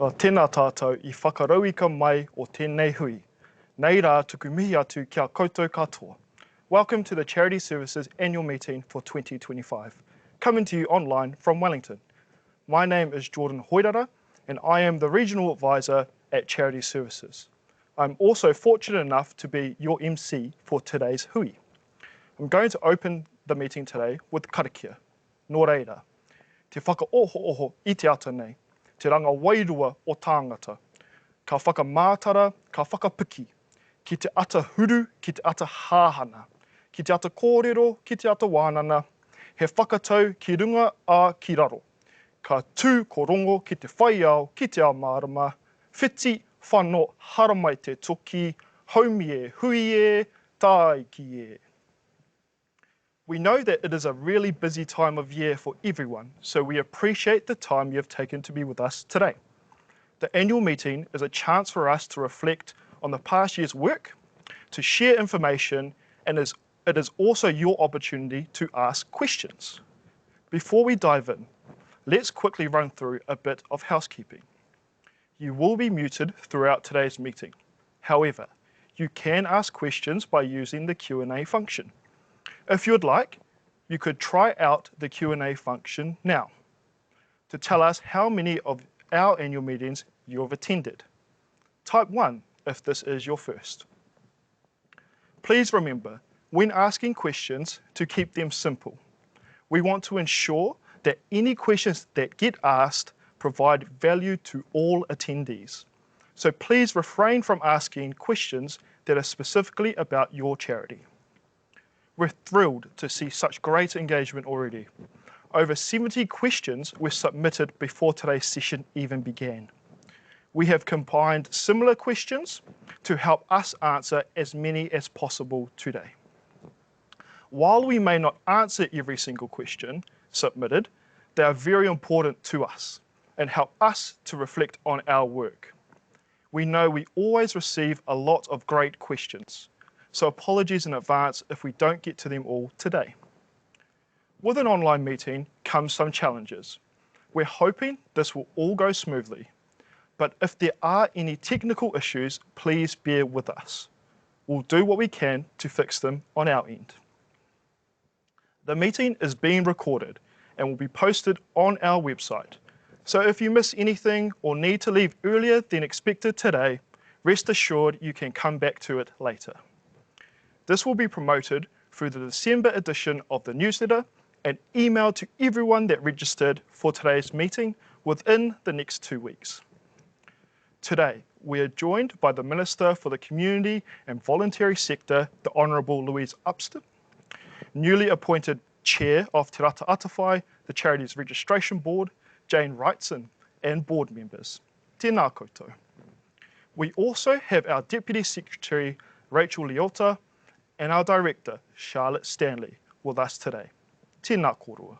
Tēnā tātou I whakarauika mai o tēnei hui. Nei rā tuku mihi atu kia koutou katoa. Welcome to the Charities Services annual meeting for 2025, coming to you online from Wellington. My name is Jordan Hoirara and I am the Regional Advisor at Charities Services. I'm also fortunate enough to be your MC for today's hui. I'm going to open the meeting today with karakia, nō reira. Te whakaoho I te ata nei, te ranga wairua o tāngata. Ka whakamātara, ka whakapiki, ki te ata huru, ki te ata hāhana, ki te ata kōrero, ki te ata wānana, he whakatau ki runga a ki raro. Ka tū ko rongo ki te whai ao, ki te ao mārama, whiti whano haramai te toki, haumi e, hui e, tai ki e. We know that it is a really busy time of year for everyone, so we appreciate the time you have taken to be with us today. The annual meeting is a chance for us to reflect on the past year's work, to share information, and it is also your opportunity to ask questions. Before we dive in, let's quickly run through a bit of housekeeping. You will be muted throughout today's meeting. However, you can ask questions by using the Q&A function. If you'd like, you could try out the Q&A function now to tell us how many of our annual meetings you have attended. Type 1 if this is your first. Please remember, when asking questions, to keep them simple. We want to ensure that any questions that get asked provide value to all attendees. So please refrain from asking questions that are specifically about your charity. We're thrilled to see such great engagement already. Over 70 questions were submitted before today's session even began. We have combined similar questions to help us answer as many as possible today. While we may not answer every single question submitted, they are very important to us and help us to reflect on our work. We know we always receive a lot of great questions, so apologies in advance if we don't get to them all today. With an online meeting comes some challenges. We're hoping this will all go smoothly, but if there are any technical issues, please bear with us. We'll do what we can to fix them on our end. The meeting is being recorded and will be posted on our website. So if you miss anything or need to leave earlier than expected today, rest assured you can come back to it later. This will be promoted through the December edition of the newsletter and emailed to everyone that registered for today's meeting within the next 2 weeks. Today, we are joined by the Minister for the Community and Voluntary Sector, the Honourable Louise Upston, newly appointed Chair of Te Rata Atawhai, the Charities Registration Board, Jane Wrightson, and board members. Tēnā koutou. We also have our Deputy Secretary, Rachel Leota, and our Director, Charlotte Stanley, with us today. Tēnā kōrua.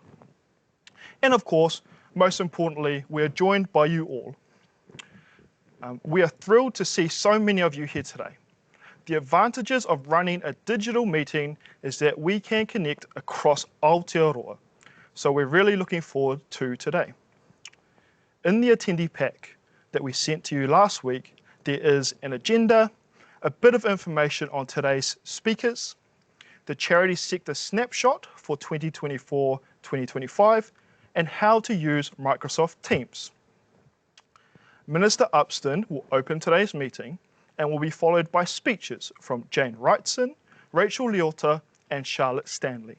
And of course, most importantly, we are joined by you all. We are thrilled to see so many of you here today. The advantages of running a digital meeting is that we can connect across Aotearoa, so we're really looking forward to today. In the attendee pack that we sent to you last week, there is an agenda, a bit of information on today's speakers, the charity sector snapshot for 2024-2025, and how to use Microsoft Teams. Minister Upston will open today's meeting and will be followed by speeches from Jane Wrightson, Rachel Leota, and Charlotte Stanley.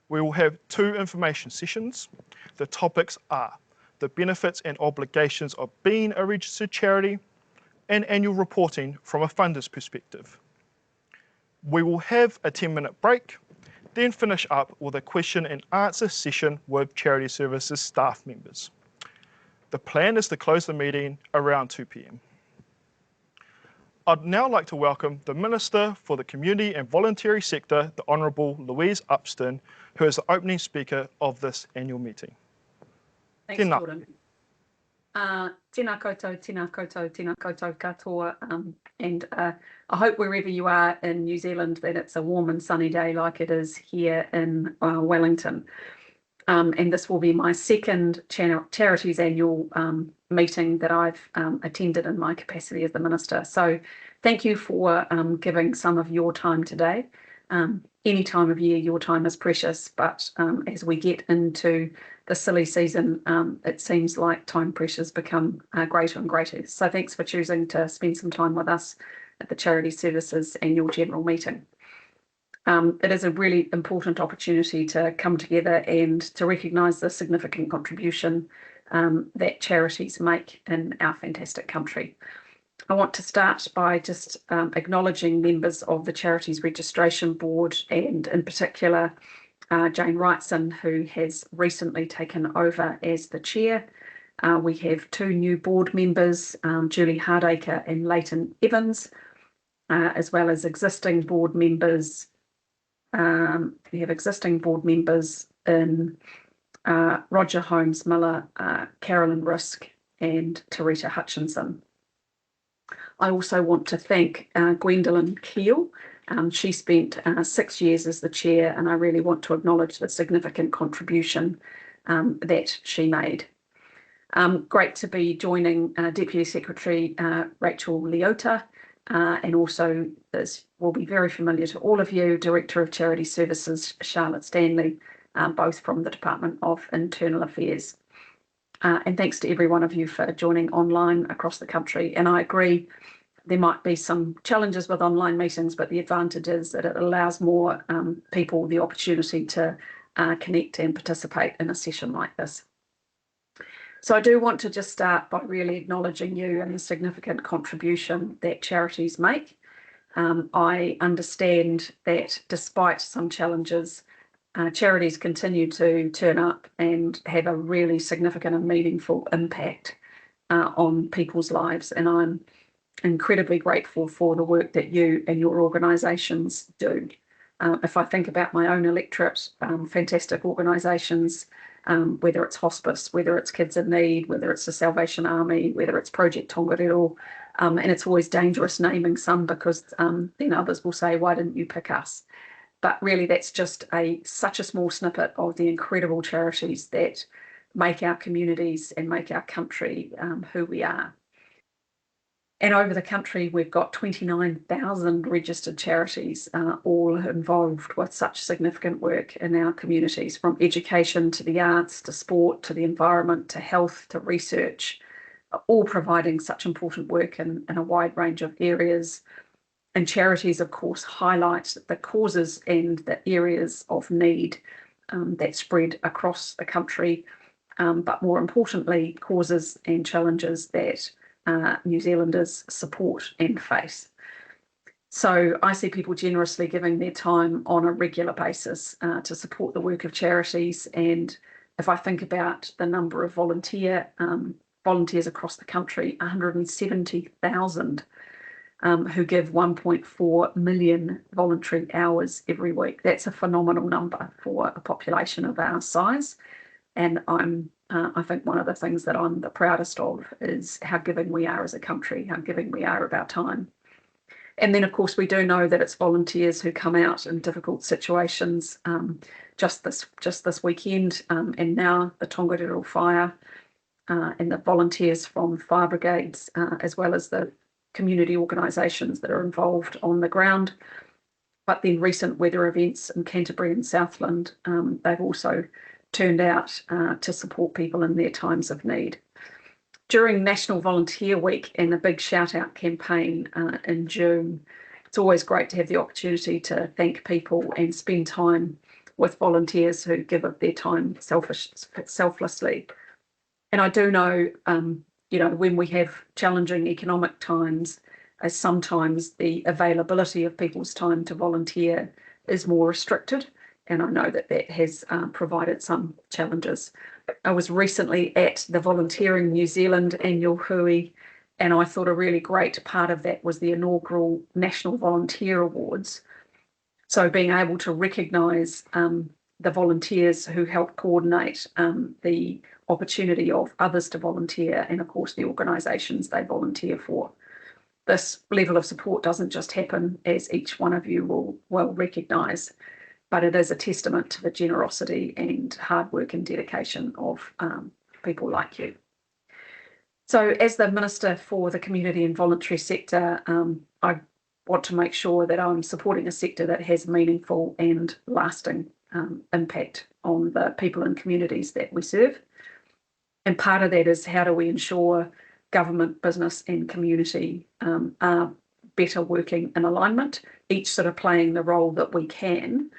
We will have 2 information sessions. The topics are the benefits and obligations of being a registered charity, and annual reporting from a funder's perspective. We will have a 10-minute break, then finish up with a question and answer session with Charity Services staff members. The plan is to close the meeting around 2 p.m. I'd now like to welcome the Minister for the Community and Voluntary Sector, the Honourable Louise Upston, who is the opening speaker of this annual meeting. Thanks, Jordan. Tēnā koutou, tēnā koutou, tēnā koutou katoa, and I hope wherever you are in New Zealand that it's a warm and sunny day like it is here in Wellington. and this will be my second Charities annual meeting that I've attended in my capacity as the Minister. So thank you for giving some of your time today. Any time of year, your time is precious, but as we get into the silly season, it seems like time pressures become greater and greater. So thanks for choosing to spend some time with us at the Charities Services Annual General Meeting. It is a really important opportunity to come together and to recognise the significant contribution that charities make in our fantastic country. I want to start by just acknowledging members of the Charities Registration Board, and in particular Jane Wrightson, who has recently taken over as the chair. We have two new board members, Julie Hardacre and Leighton Evans, as well as existing board members. We have existing board members in Roger Holmes-Miller, Carolyn Risk and Tarita Hutchinson. I also want to thank Gwendolyn Keel. She spent 6 years as the chair, and I really want to acknowledge the significant contribution that she made. Great to be joining Deputy Secretary Rachel Leota, and also this will be very familiar to all of you, Director of Charity Services Charlotte Stanley, both from the Department of Internal Affairs. And thanks to every one of you for joining online across the country. And I agree, there might be some challenges with online meetings, but the advantage is that it allows more people the opportunity to connect and participate in a session like this. So I do want to just start by really acknowledging you and the significant contribution that charities make. I understand that despite some challenges, charities continue to turn up and have a really significant and meaningful impact on people's lives. And I'm incredibly grateful for the work that you and your organisations do. If I think about my own electorate, fantastic organisations, whether it's hospice, whether it's Kids in Need, whether it's the Salvation Army, whether it's Project Tongariro, and it's always dangerous naming some because then others will say, why didn't you pick us? But really that's just such a small snippet of the incredible charities that make our communities and make our country who we are. And over the country, we've got 29,000 registered charities, all involved with such significant work in our communities, from education to the arts, to sport, to the environment, to health, to research, all providing such important work in a wide range of areas. And charities, of course, highlight the causes and the areas of need that spread across the country, but more importantly, causes and challenges that New Zealanders support and face. So I see people generously giving their time on a regular basis to support the work of charities. And if I think about the number of volunteers across the country, 170,000 who give 1.4 million voluntary hours every week. That's a phenomenal number for a population of our size. And I think one of the things that I'm the proudest of is how giving we are as a country, how giving we are of our time. And then, of course, we do know that it's volunteers who come out in difficult situations. Just this weekend, and now the Tongariro fire, and the volunteers from fire brigades, as well as the community organisations that are involved on the ground. But then recent weather events in Canterbury and Southland, they've also turned out to support people in their times of need. During National Volunteer Week and the big shout out campaign in June, it's always great to have the opportunity to thank people and spend time with volunteers who give up their time selflessly. And I do know, when we have challenging economic times, sometimes the availability of people's time to volunteer is more restricted. And I know that that has provided some challenges. I was recently at the Volunteering New Zealand annual hui, and I thought a really great part of that was the inaugural National Volunteer Awards. So being able to recognise the volunteers who help coordinate the opportunity of others to volunteer, and of course the organisations they volunteer for. This level of support doesn't just happen, as each one of you will recognise. but it is a testament to the generosity and hard work and dedication of people like you. So as the Minister for the Community and Voluntary Sector, I want to make sure that I'm supporting a sector that has meaningful and lasting impact on the people and communities that we serve. And part of that is how do we ensure government, business and community are better working in alignment, each sort of playing the role that we can.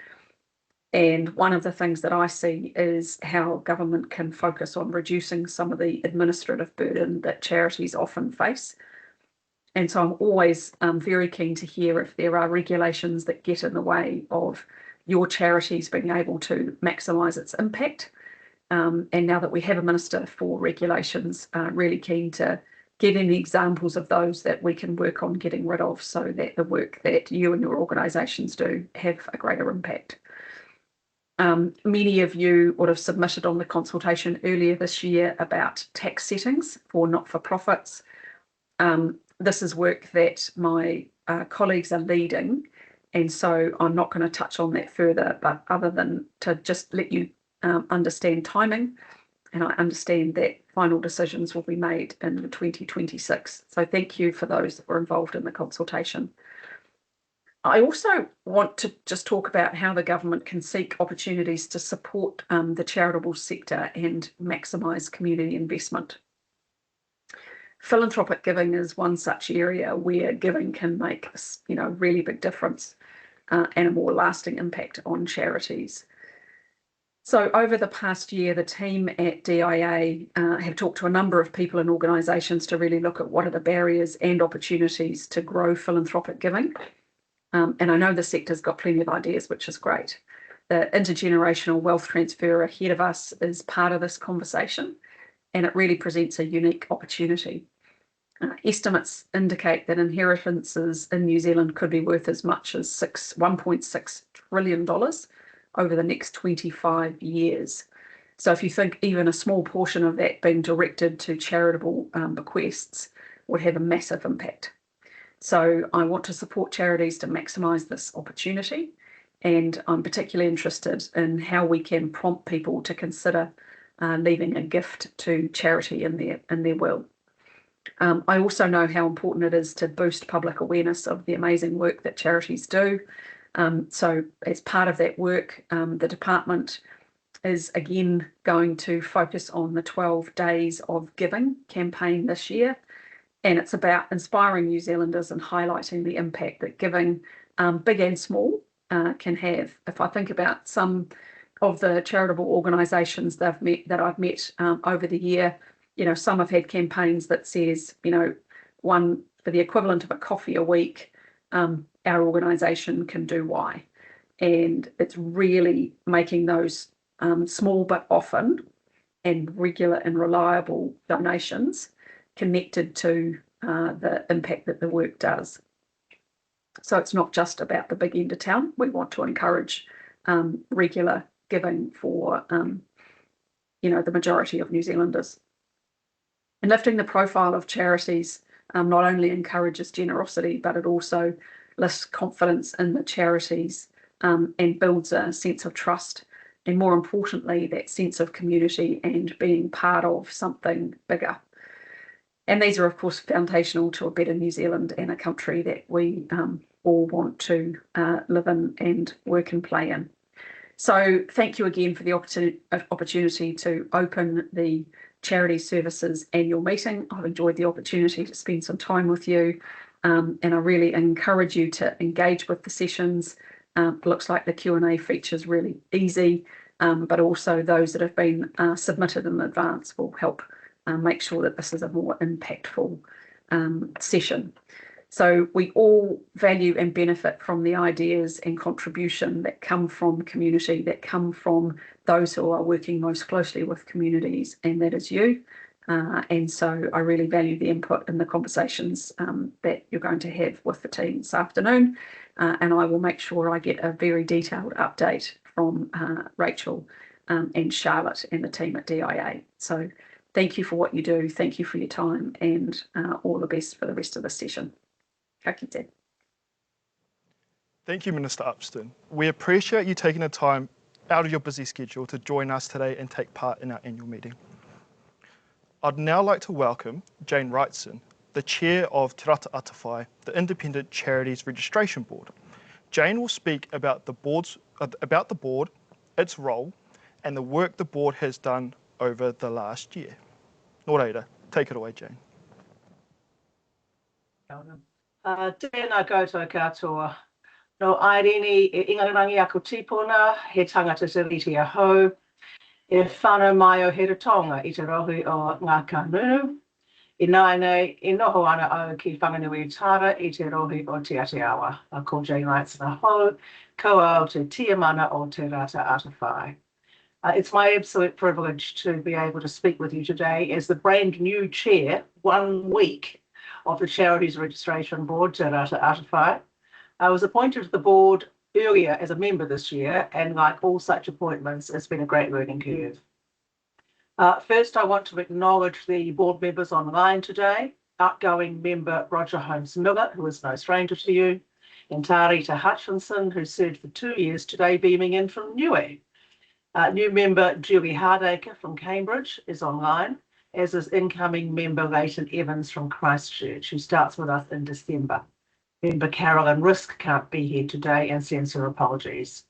And one of the things that I see is how government can focus on reducing some of the administrative burden that charities often face. And so I'm always very keen to hear if there are regulations that get in the way of your charities being able to maximise its impact. And now that we have a Minister for Regulations, really keen to get any examples of those that we can work on getting rid of so that the work that you and your organisations do have a greater impact. Many of you would have submitted on the consultation earlier this year about tax settings for not-for-profits. This is work that my colleagues are leading, and so I'm not going to touch on that further, but other than to just let you understand timing, and I understand that final decisions will be made in 2026. So thank you for those that were involved in the consultation. I also want to just talk about how the government can seek opportunities to support the charitable sector and maximise community investment. Philanthropic giving is one such area where giving can make a really big difference and a more lasting impact on charities. So over the past year, the team at DIA have talked to a number of people and organisations to really look at what are the barriers and opportunities to grow philanthropic giving. And I know the sector's got plenty of ideas, which is great. The intergenerational wealth transfer ahead of us is part of this conversation, and it really presents a unique opportunity. Estimates indicate that inheritances in New Zealand could be worth as much as $1.6 trillion over the next 25 years. So if you think even a small portion of that being directed to charitable bequests would have a massive impact. So I want to support charities to maximise this opportunity, and I'm particularly interested in how we can prompt people to consider leaving a gift to charity in their will. I also know how important it is to boost public awareness of the amazing work that charities do. So as part of that work, the department is again going to focus on the 12 Days of Giving campaign this year. And it's about inspiring New Zealanders and highlighting the impact that giving, big and small, can have. If I think about some of the charitable organisations that I've met over the year, some have had campaigns that says, one for the equivalent of a coffee a week, our organisation can do Y. And it's really making those small but often and regular and reliable donations connected to the impact that the work does. So it's not just about the big end of town. We want to encourage regular giving for the majority of New Zealanders. And lifting the profile of charities not only encourages generosity, but it also lifts confidence in the charities and builds a sense of trust, and more importantly, that sense of community and being part of something bigger. And these are, of course, foundational to a better New Zealand and a country that we all want to live in and work and play in. So thank you again for the opportunity to open the Charities Services annual meeting. I've enjoyed the opportunity to spend some time with you, and I really encourage you to engage with the sessions. Looks like the Q&A feature's really easy, but also those that have been submitted in advance will help make sure that this is a more impactful session. So we all value and benefit from the ideas and contribution that come from community, that come from those who are working most closely with communities, and that is you. And so I really value the input and the conversations that you're going to have with the team this afternoon. And I will make sure I get a very detailed update from Rachel and Charlotte and the team at DIA. So thank you for what you do. Thank you for your time, and all the best for the rest of the session. Ka kite. Thank you, Minister Upston. We appreciate you taking the time out of your busy schedule to join us today and take part in our annual meeting. I'd now like to welcome Jane Wrightson, the Chair of Te Rata Atawhai, the Independent Charities Registration Board. Jane will speak about the board, its role, and the work the board has done over the last year. Nō reira, take it away, Jane. Tēnā koutou katoa. No airini e ingarangi ako tipuna, he tangata te riti a hou, e whanau mai o Heratonga i te rohi o ngā kanunu, i nei, i noho ana au ki whanganui tara i te rohi o Te Ateawa, a ko Jane Wrightson a hou, koa o te tiamana o Te Rata Atawhai. It's my absolute privilege to be able to speak with you today as the brand new chair, 1 week, of the Charities Registration Board, Te Rata Atawhai. I was appointed to the board earlier as a member this year, and like all such appointments, it's been a great learning curve. First, I want to acknowledge the board members online today, outgoing member Roger Holmes-Miller, who is no stranger to you, and Tarita Hutchinson, who served for 2 years today, beaming in from Niue. New member Julie Hardacre from Cambridge is online, as is incoming member Leighton Evans from Christchurch, who starts with us in December. Member Carolyn Risk can't be here today and sends her apologies.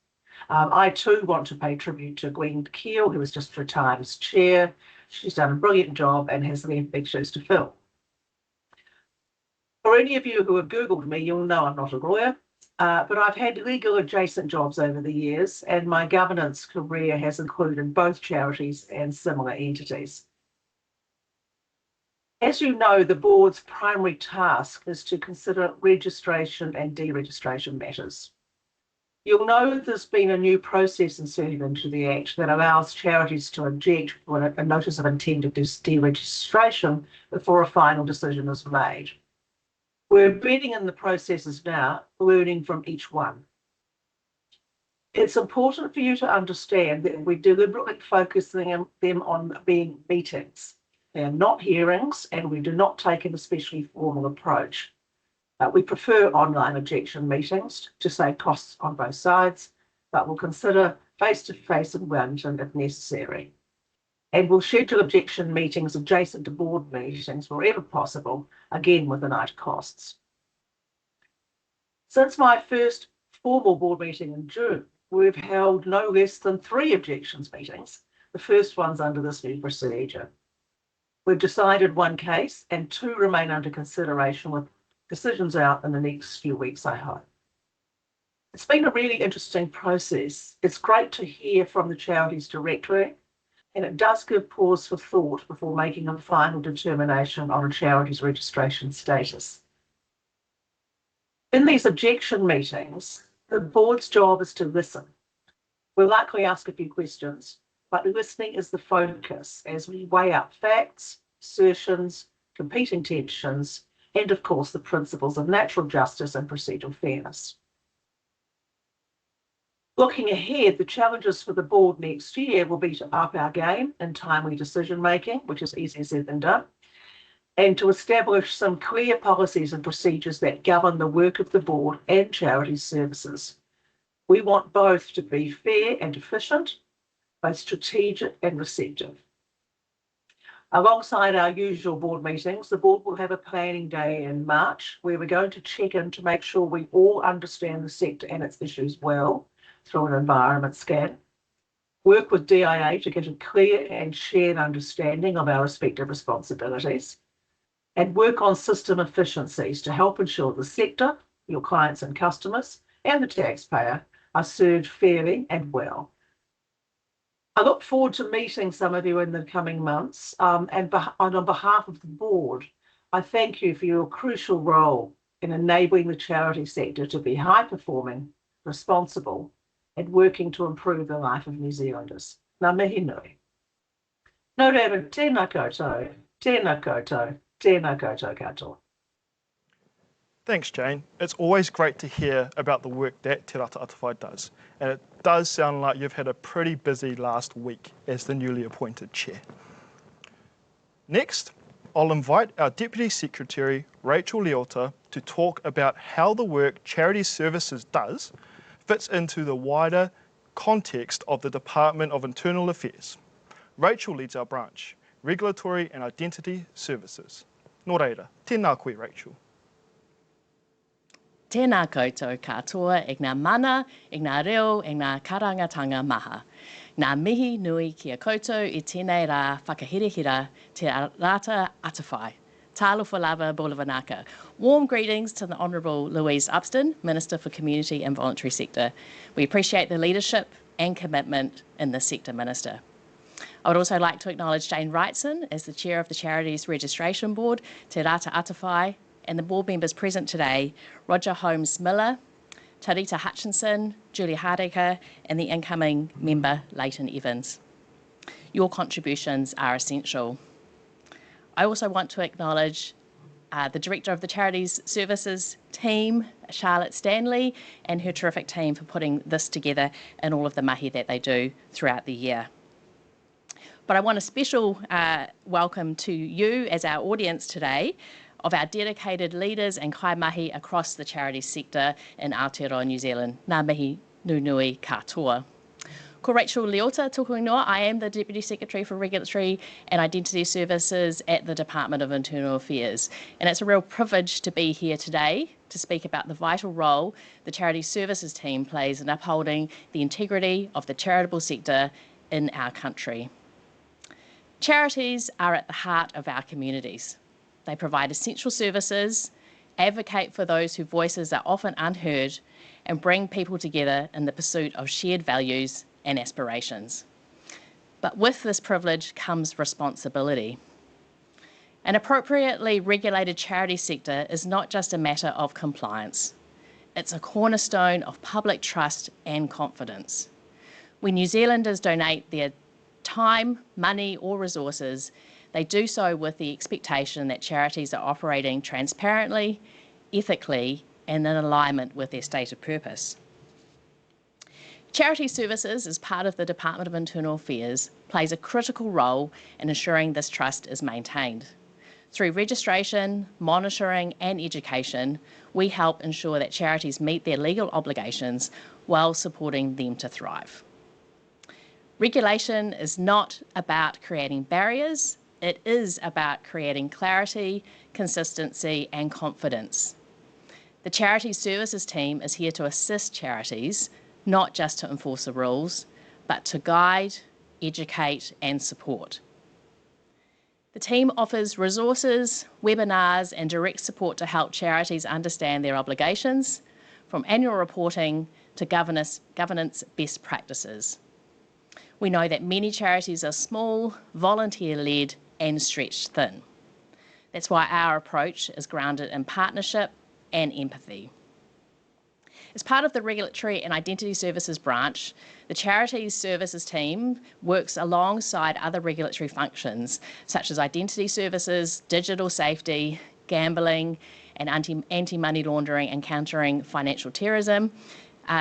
I too want to pay tribute to Gwen Keel, who has just retired as chair. She's done a brilliant job and has left big shoes to fill. For any of you who have Googled me, you'll know I'm not a lawyer, but I've had legal adjacent jobs over the years, and my governance career has included both charities and similar entities. As you know, the board's primary task is to consider registration and deregistration matters. You'll know there's been a new process inserted into the Act that allows charities to object when a notice of intended deregistration before a final decision is made. We're embedding in the processes now, learning from each one. It's important for you to understand that we're deliberately focusing them on being meetings. They are not hearings, and we do not take an especially formal approach. We prefer online objection meetings to save costs on both sides, but we'll consider face-to-face in Wellington if necessary. And we'll schedule objection meetings adjacent to board meetings wherever possible, again with an eye to costs. Since my first formal board meeting in June, we've held no less than 3 objections meetings, the first ones under this new procedure. We've decided 1 case and 2 remain under consideration with decisions out in the next few weeks, I hope. It's been a really interesting process. It's great to hear from the Charities Directory, and it does give pause for thought before making a final determination on a charities registration status. In these objection meetings, the board's job is to listen. We'll likely ask a few questions, but listening is the focus as we weigh up facts, assertions, competing tensions, and of course the principles of natural justice and procedural fairness. Looking ahead, the challenges for the board next year will be to up our game in timely decision making, which is easier said than done, and to establish some clear policies and procedures that govern the work of the board and charities services. We want both to be fair and efficient, both strategic and receptive. Alongside our usual board meetings, the board will have a planning day in March where we're going to check in to make sure we all understand the sector and its issues well through an environment scan, work with DIA to get a clear and shared understanding of our respective responsibilities, and work on system efficiencies to help ensure the sector, your clients and customers, and the taxpayer are served fairly and well. I look forward to meeting some of you in the coming months, and on behalf of the board, I thank you for your crucial role in enabling the charity sector to be high-performing, responsible, and working to improve the life of New Zealanders. Ngā mihi nui. Nō reira, tēnā koutou, tēnā koutou, tēnā koutou katoa. Thanks, Jane. It's always great to hear about the work that Te Rata Atawhai does, and it does sound like you've had a pretty busy last week as the newly appointed chair. Next, I'll invite our Deputy Secretary, Rachel Leota, to talk about how the work Charities Services does fits into the wider context of the Department of Internal Affairs. Rachel leads our branch, Regulatory and Identity Services. Nō reira, tēnā koe Rachel. Tēnā koutou katoa e ngā mana, e ngā reo, e ngā karangatanga maha. Ngā mihi nui kia koutou I tēnei rā whakahirihira te rata atawhai. Talofa lava Bulavanaka. Warm greetings to the Honourable Louise Upston, Minister for Community and Voluntary Sector. We appreciate the leadership and commitment in this sector, Minister. I would also like to acknowledge Jane Wrightson as the Chair of the Charities Registration Board, Te Rata Atawhai, and the board members present today, Roger Holmes-Miller, Tarita Hutchinson, Julie Hardacre, and the incoming member, Leighton Evans. Your contributions are essential. I also want to acknowledge the Director of the Charities Services team, Charlotte Stanley, and her terrific team for putting this together and all of the mahi that they do throughout the year. But I want a special welcome to you as our audience today of our dedicated leaders and kaimahi across the charities sector in Aotearoa, New Zealand. Ngā mihi nunui katoa. Ko Rachel Leota tōku ingoa. I am the Deputy Secretary for Regulatory and Identity Services at the Department of Internal Affairs. And it's a real privilege to be here today to speak about the vital role the Charities Services team plays in upholding the integrity of the charitable sector in our country. Charities are at the heart of our communities. They provide essential services, advocate for those whose voices are often unheard, and bring people together in the pursuit of shared values and aspirations. But with this privilege comes responsibility. An appropriately regulated charity sector is not just a matter of compliance. It's a cornerstone of public trust and confidence. When New Zealanders donate their time, money or resources, they do so with the expectation that charities are operating transparently, ethically and in alignment with their stated purpose. Charities Services, as part of the Department of Internal Affairs, plays a critical role in ensuring this trust is maintained. Through registration, monitoring and education, we help ensure that charities meet their legal obligations while supporting them to thrive. Regulation is not about creating barriers, it is about creating clarity, consistency and confidence. The Charities Services team is here to assist charities, not just to enforce the rules, but to guide, educate and support. The team offers resources, webinars and direct support to help charities understand their obligations, from annual reporting to governance best practices. We know that many charities are small, volunteer-led and stretched thin. That's why our approach is grounded in partnership and empathy. As part of the Regulatory and Identity Services branch, the Charities Services team works alongside other regulatory functions such as identity services, digital safety, gambling and anti-money laundering and countering financial terrorism,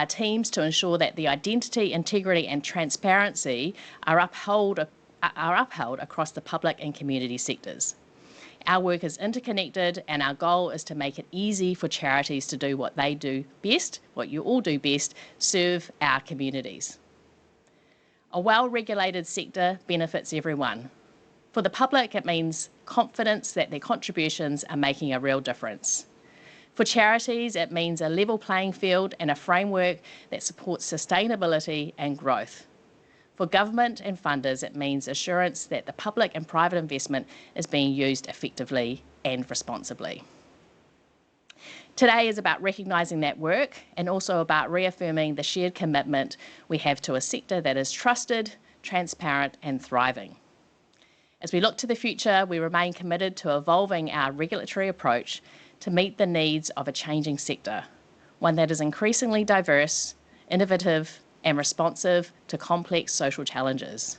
teams to ensure that the identity, integrity and transparency are upheld across the public and community sectors. Our work is interconnected and our goal is to make it easy for charities to do what they do best, what you all do best, serve our communities. A well-regulated sector benefits everyone. For the public, it means confidence that their contributions are making a real difference. For charities, it means a level playing field and a framework that supports sustainability and growth. For government and funders, it means assurance that the public and private investment is being used effectively and responsibly. Today is about recognising that work and also about reaffirming the shared commitment we have to a sector that is trusted, transparent and thriving. As we look to the future, we remain committed to evolving our regulatory approach to meet the needs of a changing sector, one that is increasingly diverse, innovative and responsive to complex social challenges.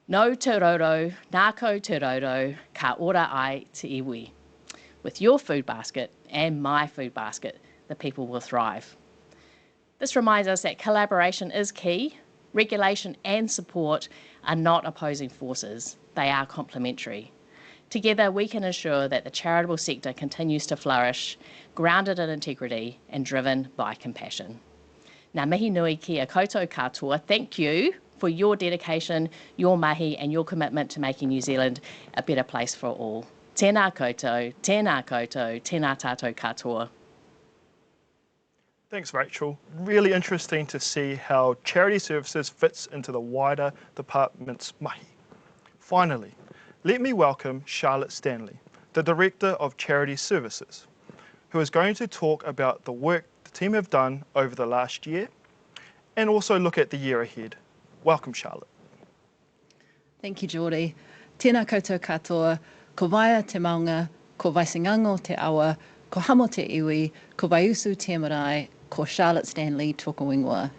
No te roro, nāko te roro, ka ora ai te iwi. With your food basket and my food basket, the people will thrive. This reminds us that collaboration is key. Regulation and support are not opposing forces. They are complementary. Together, we can ensure that the charitable sector continues to flourish, grounded in integrity and driven by compassion. Ngā mihi nui ki a koutou katoa. Thank you for your dedication, your mahi and your commitment to making New Zealand a better place for all. Tēnā koutou, tēnā koutou, tēnā tātou katoa. Thanks, Rachel. Really interesting to see how charity services fits into the wider department's mahi. Finally, let me welcome Charlotte Stanley, the Director of Charities Services, who is going to talk about the work the team have done over the last year and also look at the year ahead. Welcome, Charlotte. Thank you, Geordie. Tēnā koutou katoa, ko waia te maunga, ko waisingango te awa, ko hamo te iwi, ko waiusu te marae, ko Charlotte Stanley tōku ingoa.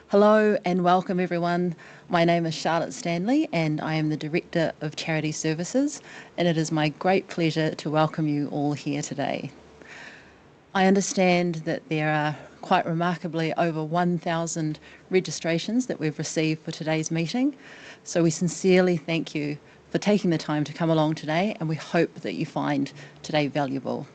Hello and welcome everyone. My name is Charlotte Stanley and I am the Director of Charity Services, and it is my great pleasure to welcome you all here today. I understand that there are quite remarkably over 1,000 registrations that we've received for today's meeting, so we sincerely thank you for taking the time to come along today, and we hope that you find today valuable.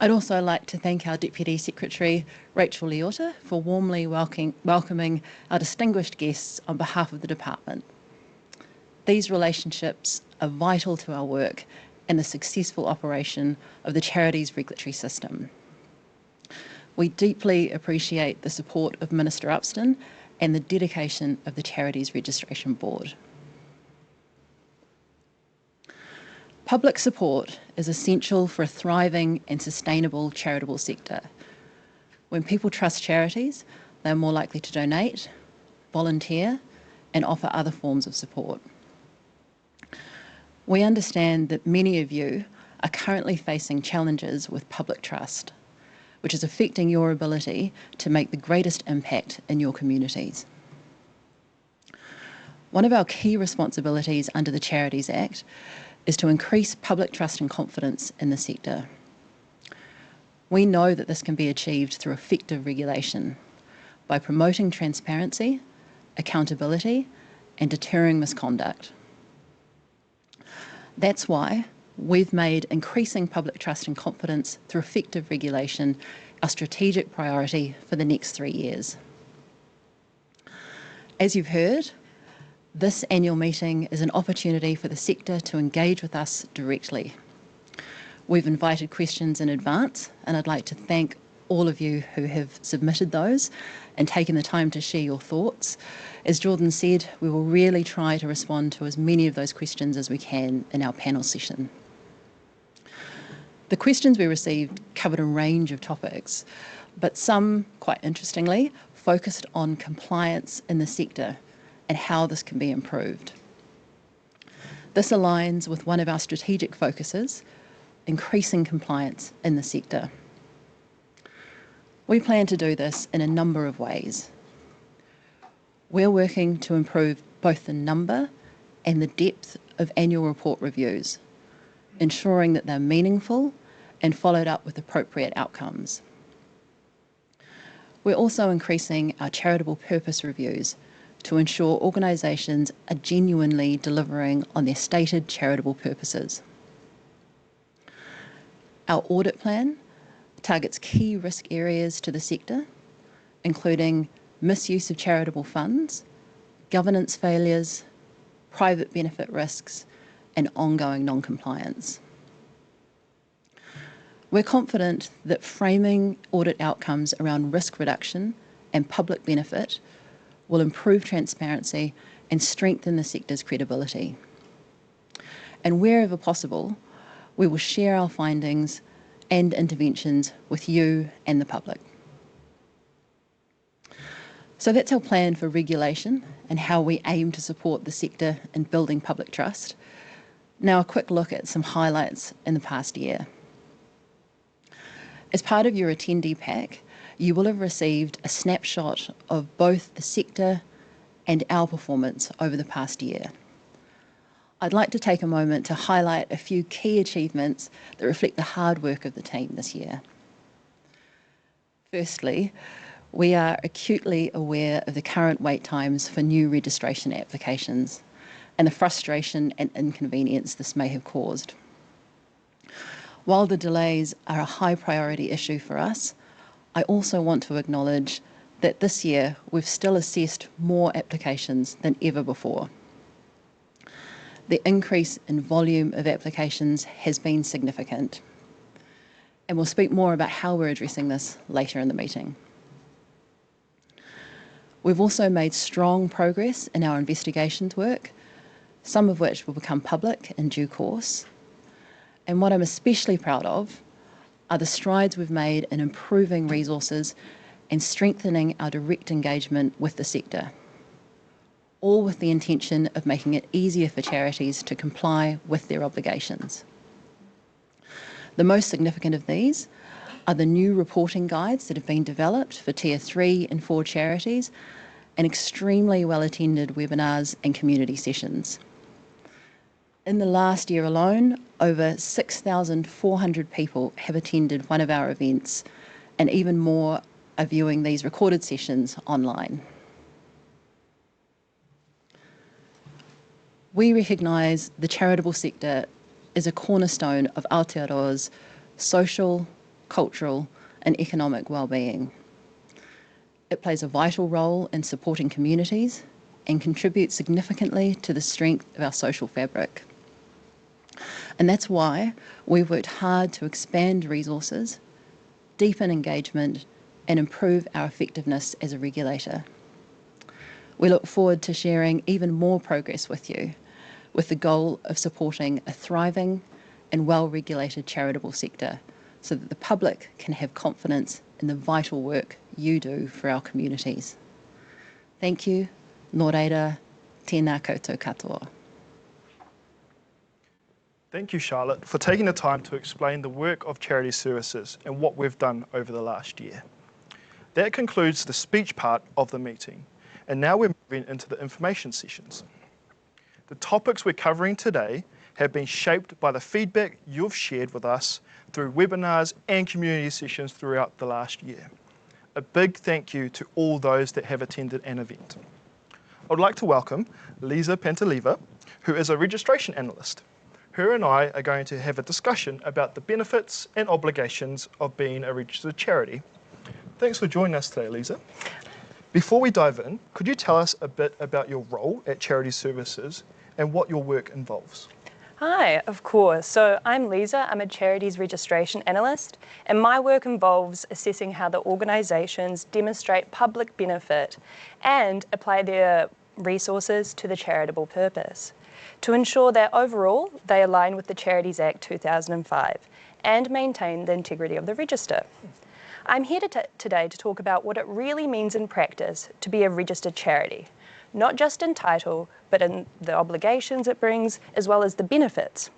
I'd also like to thank our Deputy Secretary, Rachel Leota, for warmly welcoming our distinguished guests on behalf of the department. These relationships are vital to our work and the successful operation of the Charities Regulatory System. We deeply appreciate the support of Minister Upston and the dedication of the Charities Registration Board. Public support is essential for a thriving and sustainable charitable sector. When people trust charities, they're more likely to donate, volunteer, and offer other forms of support. We understand that many of you are currently facing challenges with public trust, which is affecting your ability to make the greatest impact in your communities. One of our key responsibilities under the Charities Act is to increase public trust and confidence in the sector. We know that this can be achieved through effective regulation by promoting transparency, accountability, and deterring misconduct. That's why we've made increasing public trust and confidence through effective regulation our strategic priority for the next 3 years. As you've heard, this annual meeting is an opportunity for the sector to engage with us directly. We've invited questions in advance, and I'd like to thank all of you who have submitted those and taken the time to share your thoughts. As Jordan said, we will really try to respond to as many of those questions as we can in our panel session. The questions we received covered a range of topics, but some, quite interestingly, focused on compliance in the sector and how this can be improved. This aligns with one of our strategic focuses, increasing compliance in the sector. We plan to do this in a number of ways. We're working to improve both the number and the depth of annual report reviews, ensuring that they're meaningful and followed up with appropriate outcomes. We're also increasing our charitable purpose reviews to ensure organisations are genuinely delivering on their stated charitable purposes. Our audit plan targets key risk areas to the sector, including misuse of charitable funds, governance failures, private benefit risks, and ongoing non-compliance. We're confident that framing audit outcomes around risk reduction and public benefit will improve transparency and strengthen the sector's credibility. And wherever possible, we will share our findings and interventions with you and the public. So that's our plan for regulation and how we aim to support the sector in building public trust. Now a quick look at some highlights in the past year. As part of your attendee pack, you will have received a snapshot of both the sector and our performance over the past year. I'd like to take a moment to highlight a few key achievements that reflect the hard work of the team this year. Firstly, we are acutely aware of the current wait times for new registration applications, and the frustration and inconvenience this may have caused. While the delays are a high priority issue for us, I also want to acknowledge that this year we've still assessed more applications than ever before. The increase in volume of applications has been significant, and we'll speak more about how we're addressing this later in the meeting. We've also made strong progress in our investigations work, some of which will become public in due course. And what I'm especially proud of are the strides we've made in improving resources and strengthening our direct engagement with the sector, all with the intention of making it easier for charities to comply with their obligations. The most significant of these are the new reporting guides that have been developed for Tier 3 and 4 charities, and extremely well-attended webinars and community sessions. In the last year alone, over 6,400 people have attended one of our events, and even more are viewing these recorded sessions online. We recognise the charitable sector is a cornerstone of Aotearoa's social, cultural and economic well-being. It plays a vital role in supporting communities and contributes significantly to the strength of our social fabric. And that's why we've worked hard to expand resources, deepen engagement and improve our effectiveness as a regulator. We look forward to sharing even more progress with you, with the goal of supporting a thriving and well-regulated charitable sector so that the public can have confidence in the vital work you do for our communities. Thank you. Nō reira, tēnā koutou katoa. Thank you, Charlotte, for taking the time to explain the work of Charities Services and what we've done over the last year. That concludes the speech part of the meeting, and now we're moving into the information sessions. The topics we're covering today have been shaped by the feedback you've shared with us through webinars and community sessions throughout the last year. A big thank you to all those that have attended an event. I'd like to welcome Lisa Pantaliva, who is a registration analyst. Her and I are going to have a discussion about the benefits and obligations of being a registered charity. Thanks for joining us today, Lisa. Before we dive in, could you tell us a bit about your role at Charities Services and what your work involves? Hi, of course. So I'm Lisa, I'm a Charities Registration Analyst, and my work involves assessing how the organisations demonstrate public benefit and apply their resources to the charitable purpose, to ensure that overall they align with the Charities Act 2005 and maintain the integrity of the register. I'm here today to talk about what it really means in practice to be a registered charity, not just in title, but in the obligations it brings, as well as the benefits,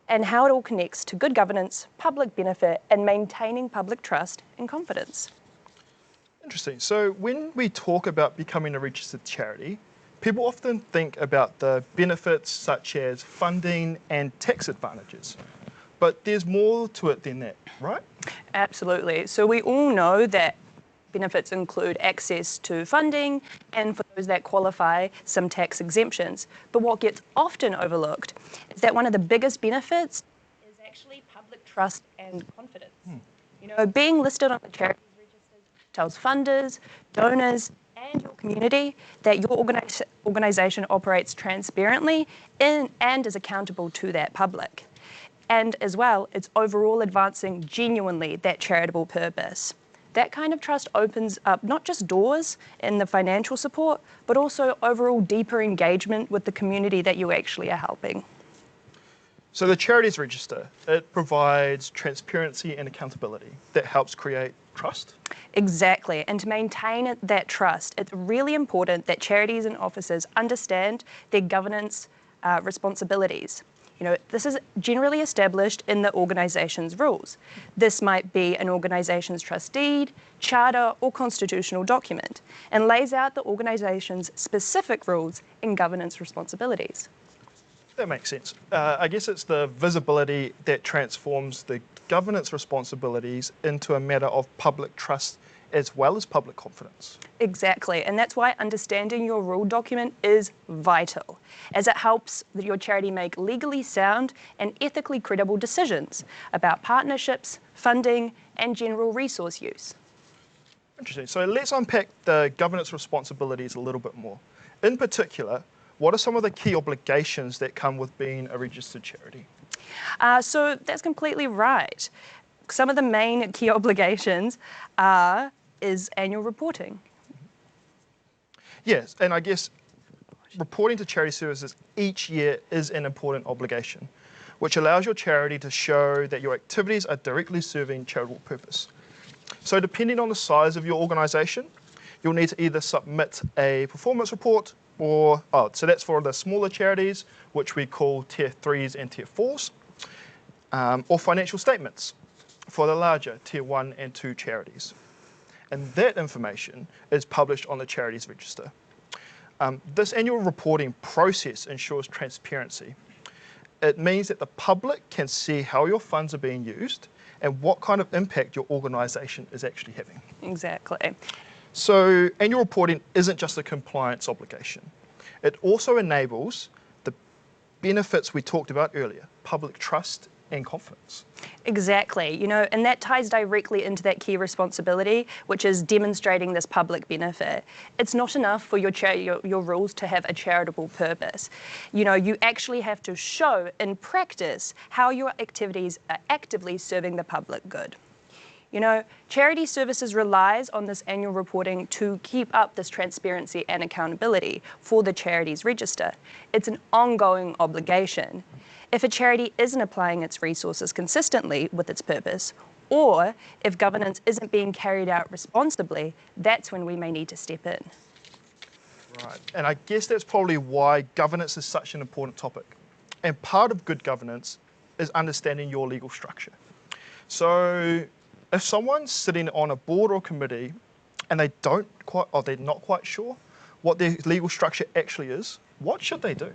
and how it all connects to good governance, public benefit, and maintaining public trust and confidence. Interesting. So when we talk about becoming a registered charity, people often think about the benefits such as funding and tax advantages, but there's more to it than that, right? Absolutely. So we all know that benefits include access to funding and, for those that qualify, some tax exemptions. But what gets often overlooked is that one of the biggest benefits is actually public trust and confidence. You know, being listed on the Charities Register tells funders, donors and your community that your organisation operates transparently and is accountable to that public. And as well, it's overall advancing genuinely that charitable purpose. That kind of trust opens up not just doors in the financial support, but also overall deeper engagement with the community that you actually are helping. So the Charities Register, it provides transparency and accountability that helps create trust? Exactly, and to maintain that trust, it's really important that charities and officers understand their governance responsibilities. You know, this is generally established in the organisation's rules. This might be an organisation's trust deed, charter or constitutional document, and lays out the organisation's specific rules and governance responsibilities. That makes sense. I guess it's the visibility that transforms the governance responsibilities into a matter of public trust as well as public confidence. Exactly, and that's why understanding your rule document is vital, as it helps your charity make legally sound and ethically credible decisions about partnerships, funding, and general resource use. Interesting. So let's unpack the governance responsibilities a little bit more. In particular, what are some of the key obligations that come with being a registered charity? So that's completely right. Some of the main key obligations is annual reporting. Yes, and I guess reporting to charity services each year is an important obligation, which allows your charity to show that your activities are directly serving charitable purpose. So depending on the size of your organisation, you'll need to either submit a performance report or, so that's for the smaller charities, which we call Tier 3s and Tier 4s, or financial statements for the larger Tier 1 and 2 charities. And that information is published on the Charities Register. This annual reporting process ensures transparency. It means that the public can see how your funds are being used and what kind of impact your organisation is actually having. Exactly. So annual reporting isn't just a compliance obligation. It also enables the benefits we talked about earlier, public trust and confidence. Exactly, you know, and that ties directly into that key responsibility, which is demonstrating this public benefit. It's not enough for your rules to have a charitable purpose. You know, you actually have to show in practice how your activities are actively serving the public good. You know, Charity Services relies on this annual reporting to keep up this transparency and accountability for the Charities Register. It's an ongoing obligation. If a charity isn't applying its resources consistently with its purpose, or if governance isn't being carried out responsibly, that's when we may need to step in. Right, and I guess that's probably why governance is such an important topic. And part of good governance is understanding your legal structure. So if someone's sitting on a board or committee and they're not quite sure what their legal structure actually is, what should they do?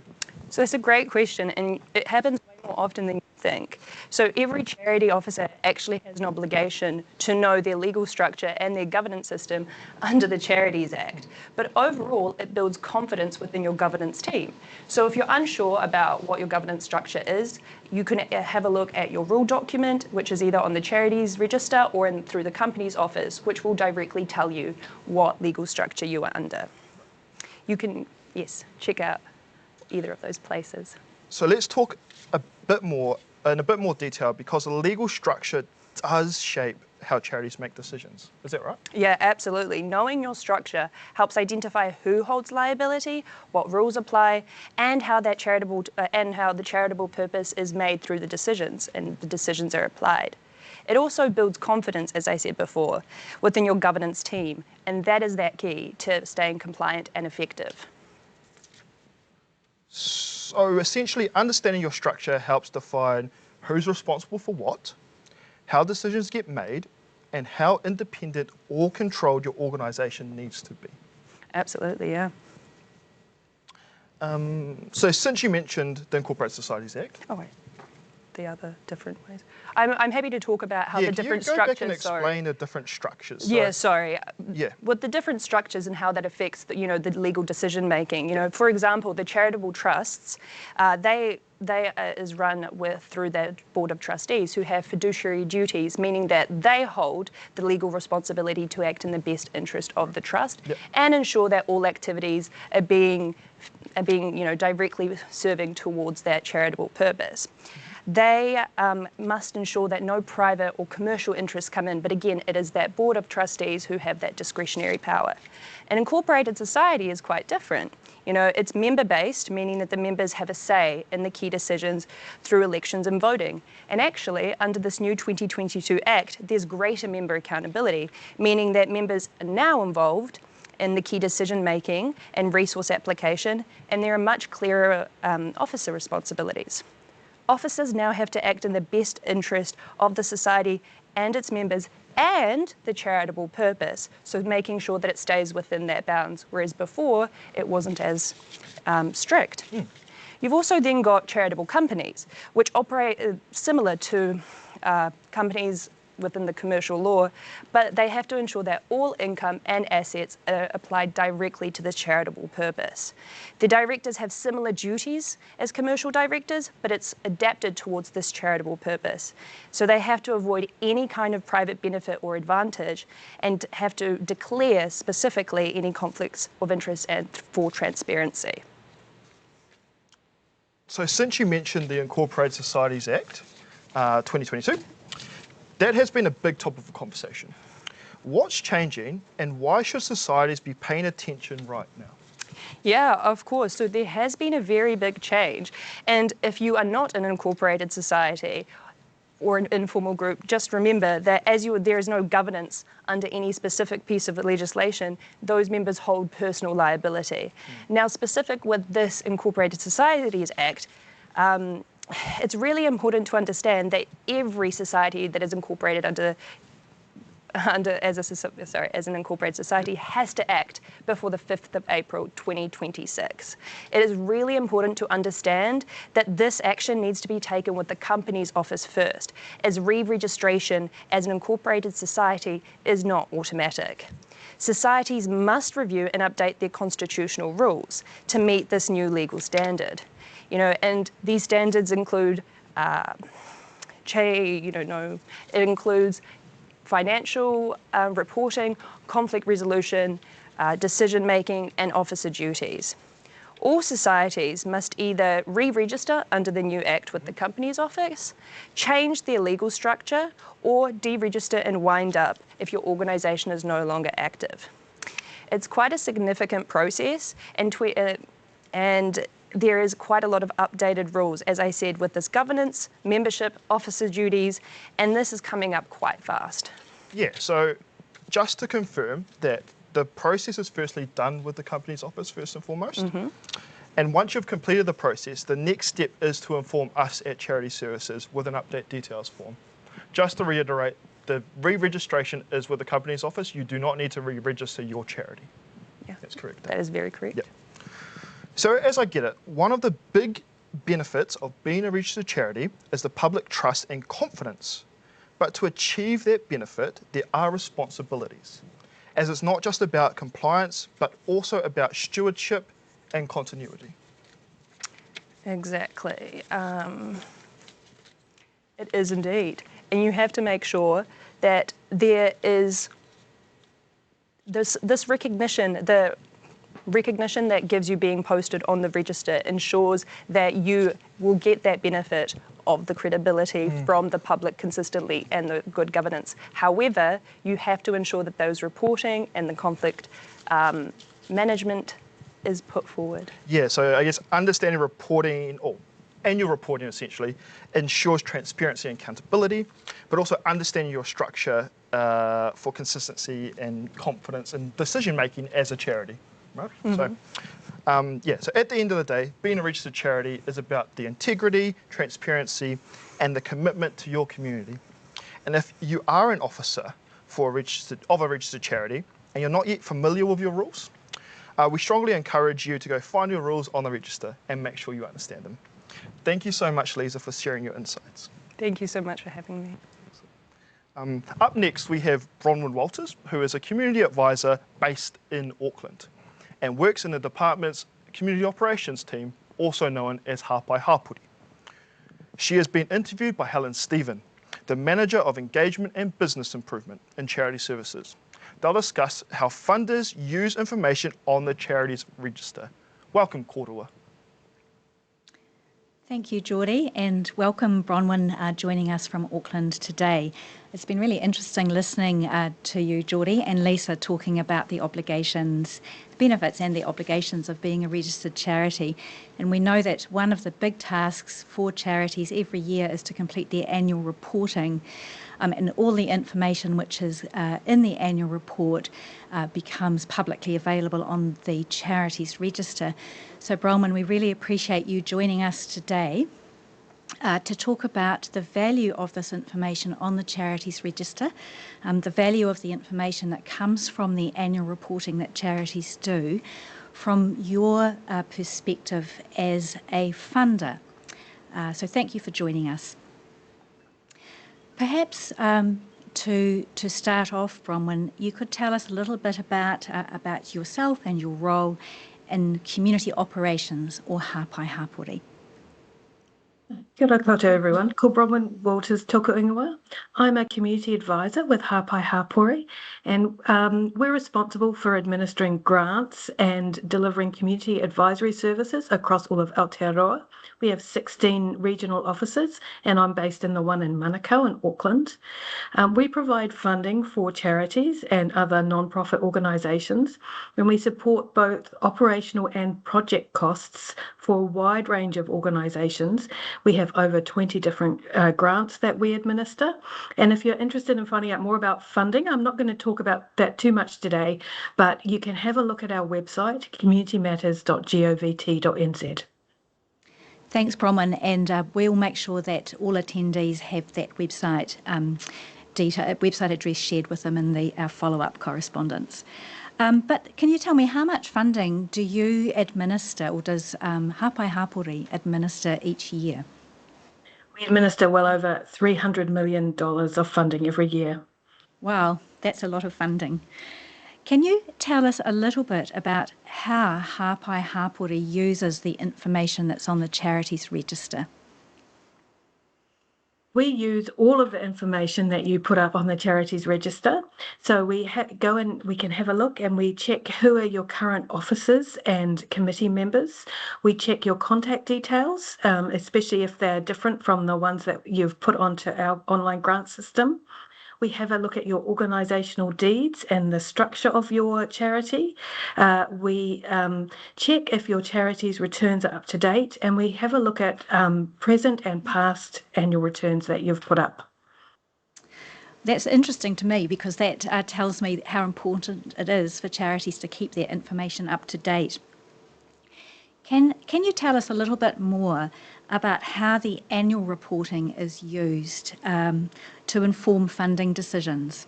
So that's a great question, and it happens way more often than you think. So every charity officer actually has an obligation to know their legal structure and their governance system under the Charities Act. But overall, it builds confidence within your governance team. So if you're unsure about what your governance structure is, you can have a look at your rule document, which is either on the Charities Register or through the company's office, which will directly tell you what legal structure you are under. You can, yes, check out either of those places. So let's talk in a bit more detail, because the legal structure does shape how charities make decisions. Is that right? Yeah, absolutely. Knowing your structure helps identify who holds liability, what rules apply, and how the charitable purpose is made through the decisions, and the decisions are applied. It also builds confidence, as I said before, within your governance team, and that is that key to staying compliant and effective. So essentially, understanding your structure helps define who's responsible for what, how decisions get made, and how independent or controlled your organisation needs to be. Absolutely, yeah. So since you mentioned the Incorporated Societies Act. Oh, wait. The other different ways. I'm happy to talk about how the different structures. Go back and explain the different structures. Yeah, sorry. Yeah. With the different structures and how that affects the legal decision making. You know, for example, the charitable trusts, they is run through their board of trustees, who have fiduciary duties, meaning that they hold the legal responsibility to act in the best interest of the trust, and ensure that all activities are being directly serving towards that charitable purpose. They must ensure that no private or commercial interests come in, but again, it is that board of trustees who have that discretionary power. An incorporated society is quite different. You know, it's member-based, meaning that the members have a say in the key decisions through elections and voting. And actually, under this new 2022 Act, there's greater member accountability, meaning that members are now involved in the key decision-making and resource application, and there are much clearer officer responsibilities. Officers now have to act in the best interest of the society and its members and the charitable purpose, so making sure that it stays within that bounds, whereas before it wasn't as strict. You've also then got charitable companies, which operate similar to companies within the commercial law, but they have to ensure that all income and assets are applied directly to this charitable purpose. The directors have similar duties as commercial directors, but it's adapted towards this charitable purpose. So they have to avoid any kind of private benefit or advantage and have to declare specifically any conflicts of interest and for transparency. So since you mentioned the Incorporated Societies Act 2022, that has been a big topic of conversation. What's changing and why should societies be paying attention right now? Yeah, of course. So there has been a very big change. And if you are not an incorporated society or an informal group, just remember that there is no governance under any specific piece of legislation, those members hold personal liability. Now, specific with this Incorporated Societies Act, it's really important to understand that every society that is incorporated as an incorporated society has to act before the 5th of April 2026. It is really important to understand that this action needs to be taken with the Companies Office first, as re-registration as an incorporated society is not automatic. Societies must review and update their constitutional rules to meet this new legal standard. And these standards include it includes financial reporting, conflict resolution, decision-making, and officer duties. All societies must either re-register under the new Act with the Companies Office, change their legal structure, or deregister and wind up if your organisation is no longer active. It's quite a significant process, and there is quite a lot of updated rules, as I said, with this governance, membership, officer duties, and this is coming up quite fast. Yeah, so just to confirm that the process is firstly done with the Companies Office first and foremost. And once you've completed the process, the next step is to inform us at Charities Services with an update details form. Just to reiterate, the re-registration is with the Companies Office. You do not need to re-register your charity. Yeah, that's correct. That is very correct. Yep. So as I get it, one of the big benefits of being a registered charity is the public trust and confidence. But to achieve that benefit, there are responsibilities, as it's not just about compliance, but also about stewardship and continuity. Exactly. It is indeed. And you have to make sure that there is this recognition, the recognition that gives you being posted on the register ensures that you will get that benefit of the credibility from the public consistently and the good governance. However, you have to ensure that those reporting and the conflict management is put forward. Yeah, so I guess understanding reporting, or annual reporting essentially, ensures transparency and accountability, but also understanding your structure for consistency and confidence and decision making as a charity. Right? So at the end of the day, being a registered charity is about the integrity, transparency, and the commitment to your community. And if you are an officer of a registered charity and you're not yet familiar with your rules, we strongly encourage you to go find your rules on the register and make sure you understand them. Thank you so much, Lisa, for sharing your insights. Thank you so much for having me. Up next, we have Bronwyn Walters, who is a community advisor based in Auckland and works in the department's community operations team, also known as Hapai Hapuri. She has been interviewed by Helen Stephen, the Manager of Engagement and Business Improvement in Charity Services. They'll discuss how funders use information on the Charities Register. Welcome, Korua. Thank you, Geordie, and welcome Bronwyn joining us from Auckland today. It's been really interesting listening to you, Geordie, and Lisa talking about the obligations, the benefits and the obligations of being a registered charity. And we know that one of the big tasks for charities every year is to complete their annual reporting. And all the information which is in the annual report becomes publicly available on the Charities Register. So Bronwyn, we really appreciate you joining us today to talk about the value of this information on the Charities Register, the value of the information that comes from the annual reporting that charities do, from your perspective as a funder. So thank you for joining us. Perhaps to start off, Bronwyn, you could tell us a little bit about yourself and your role in community operations, or Hāpai Hāpori. Kia ora koutou everyone. Ko Bronwyn Walters toku ingoa. I'm a community advisor with Hāpai Hāpori, and we're responsible for administering grants and delivering community advisory services across all of Aotearoa. We have 16 regional offices, and I'm based in the one in Manukau in Auckland. We provide funding for charities and other non-profit organisations, and we support both operational and project costs for a wide range of organisations. We have over 20 different grants that we administer. And if you're interested in finding out more about funding, I'm not going to talk about that too much today, but you can have a look at our website, communitymatters.govt.nz. Thanks, Bronwyn, and we'll make sure that all attendees have that website website address shared with them in our follow-up correspondence. But can you tell me, how much funding do you administer, or does Hāpai Hāpori administer each year? We administer well over $300 million of funding every year. Wow, that's a lot of funding. Can you tell us a little bit about how Hāpai Hāpori uses the information that's on the Charities Register? We use all of the information that you put up on the Charities Register. So we go and we can have a look and we check who are your current officers and committee members. We check your contact details, especially if they're different from the ones that you've put onto our online grant system. We have a look at your organisational deeds and the structure of your charity. We check if your charity's returns are up to date, and we have a look at present and past annual returns that you've put up. That's interesting to me, because that tells me how important it is for charities to keep their information up to date. Can you tell us a little bit more about how the annual reporting is used to inform funding decisions?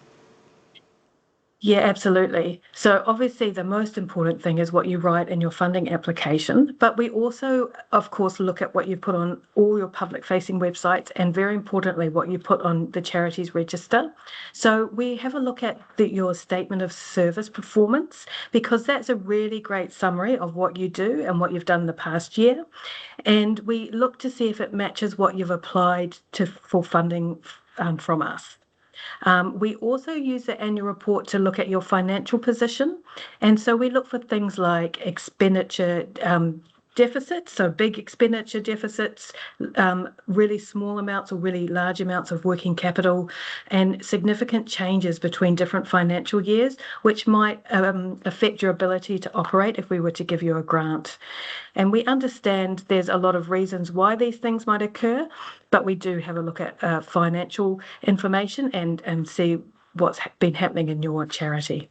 Yeah, absolutely. So obviously the most important thing is what you write in your funding application, but we also, of course, look at what you put on all your public-facing websites, and very importantly, what you put on the Charities Register. So we have a look at your statement of service performance, because that's a really great summary of what you do and what you've done the past year. And we look to see if it matches what you've applied for funding from us. We also use the annual report to look at your financial position. And so we look for things like expenditure deficits, so big expenditure deficits, really small amounts or really large amounts of working capital, and significant changes between different financial years, which might affect your ability to operate if we were to give you a grant. And we understand there's a lot of reasons why these things might occur, but we do have a look at financial information and see what's been happening in your charity.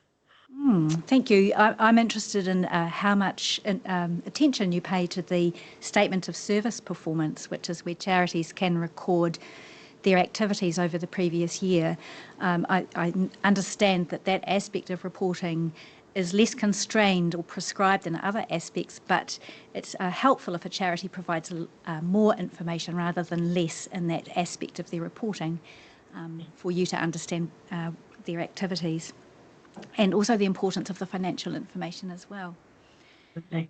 Thank you. I'm interested in how much attention you pay to the statement of service performance, which is where charities can record their activities over the previous year. I understand that aspect of reporting is less constrained or prescribed than other aspects, but it's helpful if a charity provides more information rather than less in that aspect of their reporting for you to understand their activities. And also the importance of the financial information as well. Okay.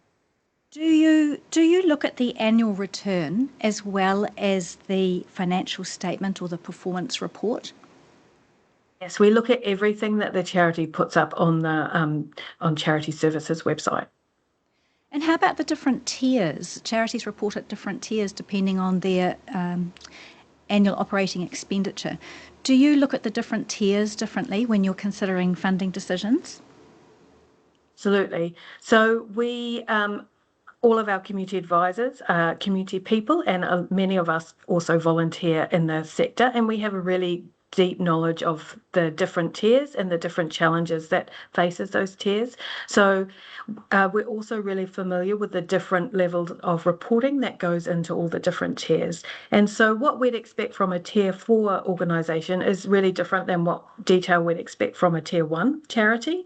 Do you look at the annual return as well as the financial statement or the performance report? Yes, we look at everything that the charity puts up on the on Charity Services website. And how about the different tiers? Charities report at different tiers depending on their annual operating expenditure. Do you look at the different tiers differently when you're considering funding decisions? Absolutely. So we, all of our community advisors are community people, and many of us also volunteer in the sector, and we have a really deep knowledge of the different tiers and the different challenges that faces those tiers. So we're also really familiar with the different levels of reporting that goes into all the different tiers. And so what we'd expect from a Tier 4 organisation is really different than what detail we'd expect from a Tier 1 charity.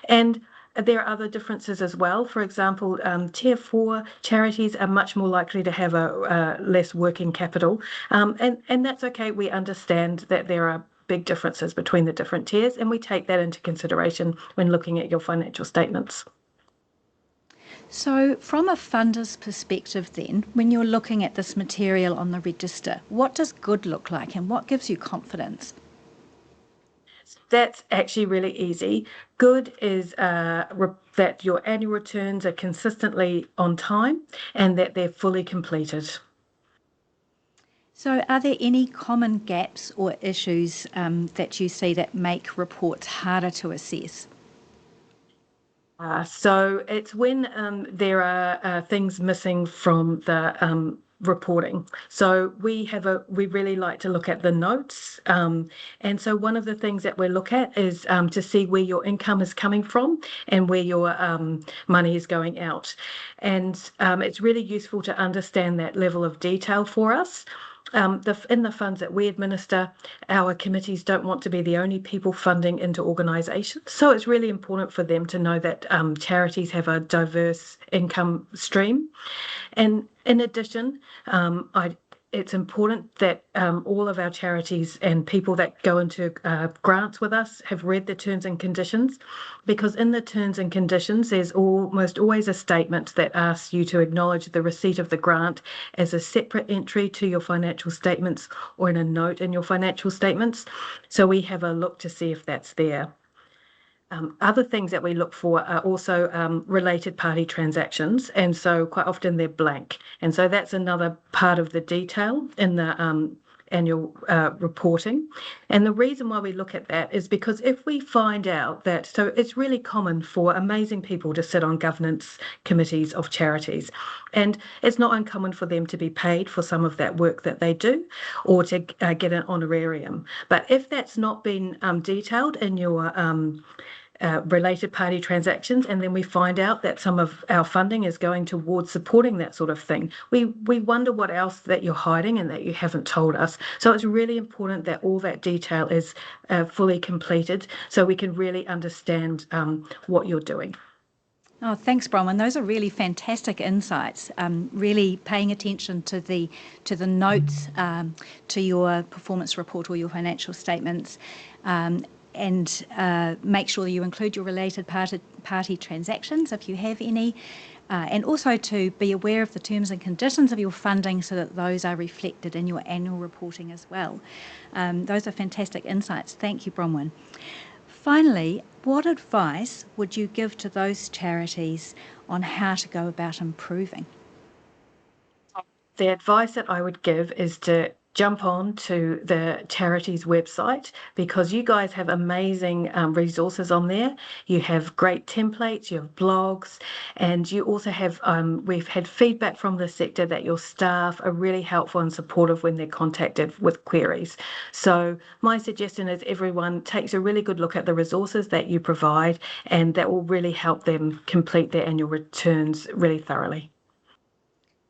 And there are other differences as well. For example, Tier 4 charities are much more likely to have a less working capital, and that's okay. We understand that there are big differences between the different tiers, and we take that into consideration when looking at your financial statements. So from a funder's perspective then, when you're looking at this material on the register, what does good look like and what gives you confidence? That's actually really easy. Good is that your annual returns are consistently on time and that they're fully completed. So are there any common gaps or issues that you see that make reports harder to assess? So it's when there are things missing from the reporting. So we really like to look at the notes. And so one of the things that we look at is to see where your income is coming from and where your money is going out. And it's really useful to understand that level of detail for us. In the funds that we administer, our committees don't want to be the only people funding into organisations. So it's really important for them to know that charities have a diverse income stream. And in addition, it's important that all of our charities and people that go into grants with us have read the terms and conditions, because in the terms and conditions there's almost always a statement that asks you to acknowledge the receipt of the grant as a separate entry to your financial statements or in a note in your financial statements. So we have a look to see if that's there. Other things that we look for are also related party transactions, and so quite often they're blank. And so that's another part of the detail in the annual reporting. And the reason why we look at that is because if we find out that, so it's really common for amazing people to sit on governance committees of charities, and it's not uncommon for them to be paid for some of that work that they do or to get an honorarium. But if that's not been detailed in your related party transactions, and then we find out that some of our funding is going towards supporting that sort of thing, we wonder what else that you're hiding and that you haven't told us. So it's really important that all that detail is fully completed so we can really understand what you're doing. Oh, thanks, Bronwyn. Those are really fantastic insights. Really paying attention to the notes to your performance report or your financial statements, and make sure you include your related party transactions if you have any, and also to be aware of the terms and conditions of your funding so that those are reflected in your annual reporting as well. Those are fantastic insights. Thank you, Bronwyn. Finally, what advice would you give to those charities on how to go about improving? The advice that I would give is to jump on to the charities website, because you guys have amazing resources on there. You have great templates, you have blogs, and you also have, we've had feedback from the sector that your staff are really helpful and supportive when they're contacted with queries. So my suggestion is everyone takes a really good look at the resources that you provide, and that will really help them complete their annual returns really thoroughly.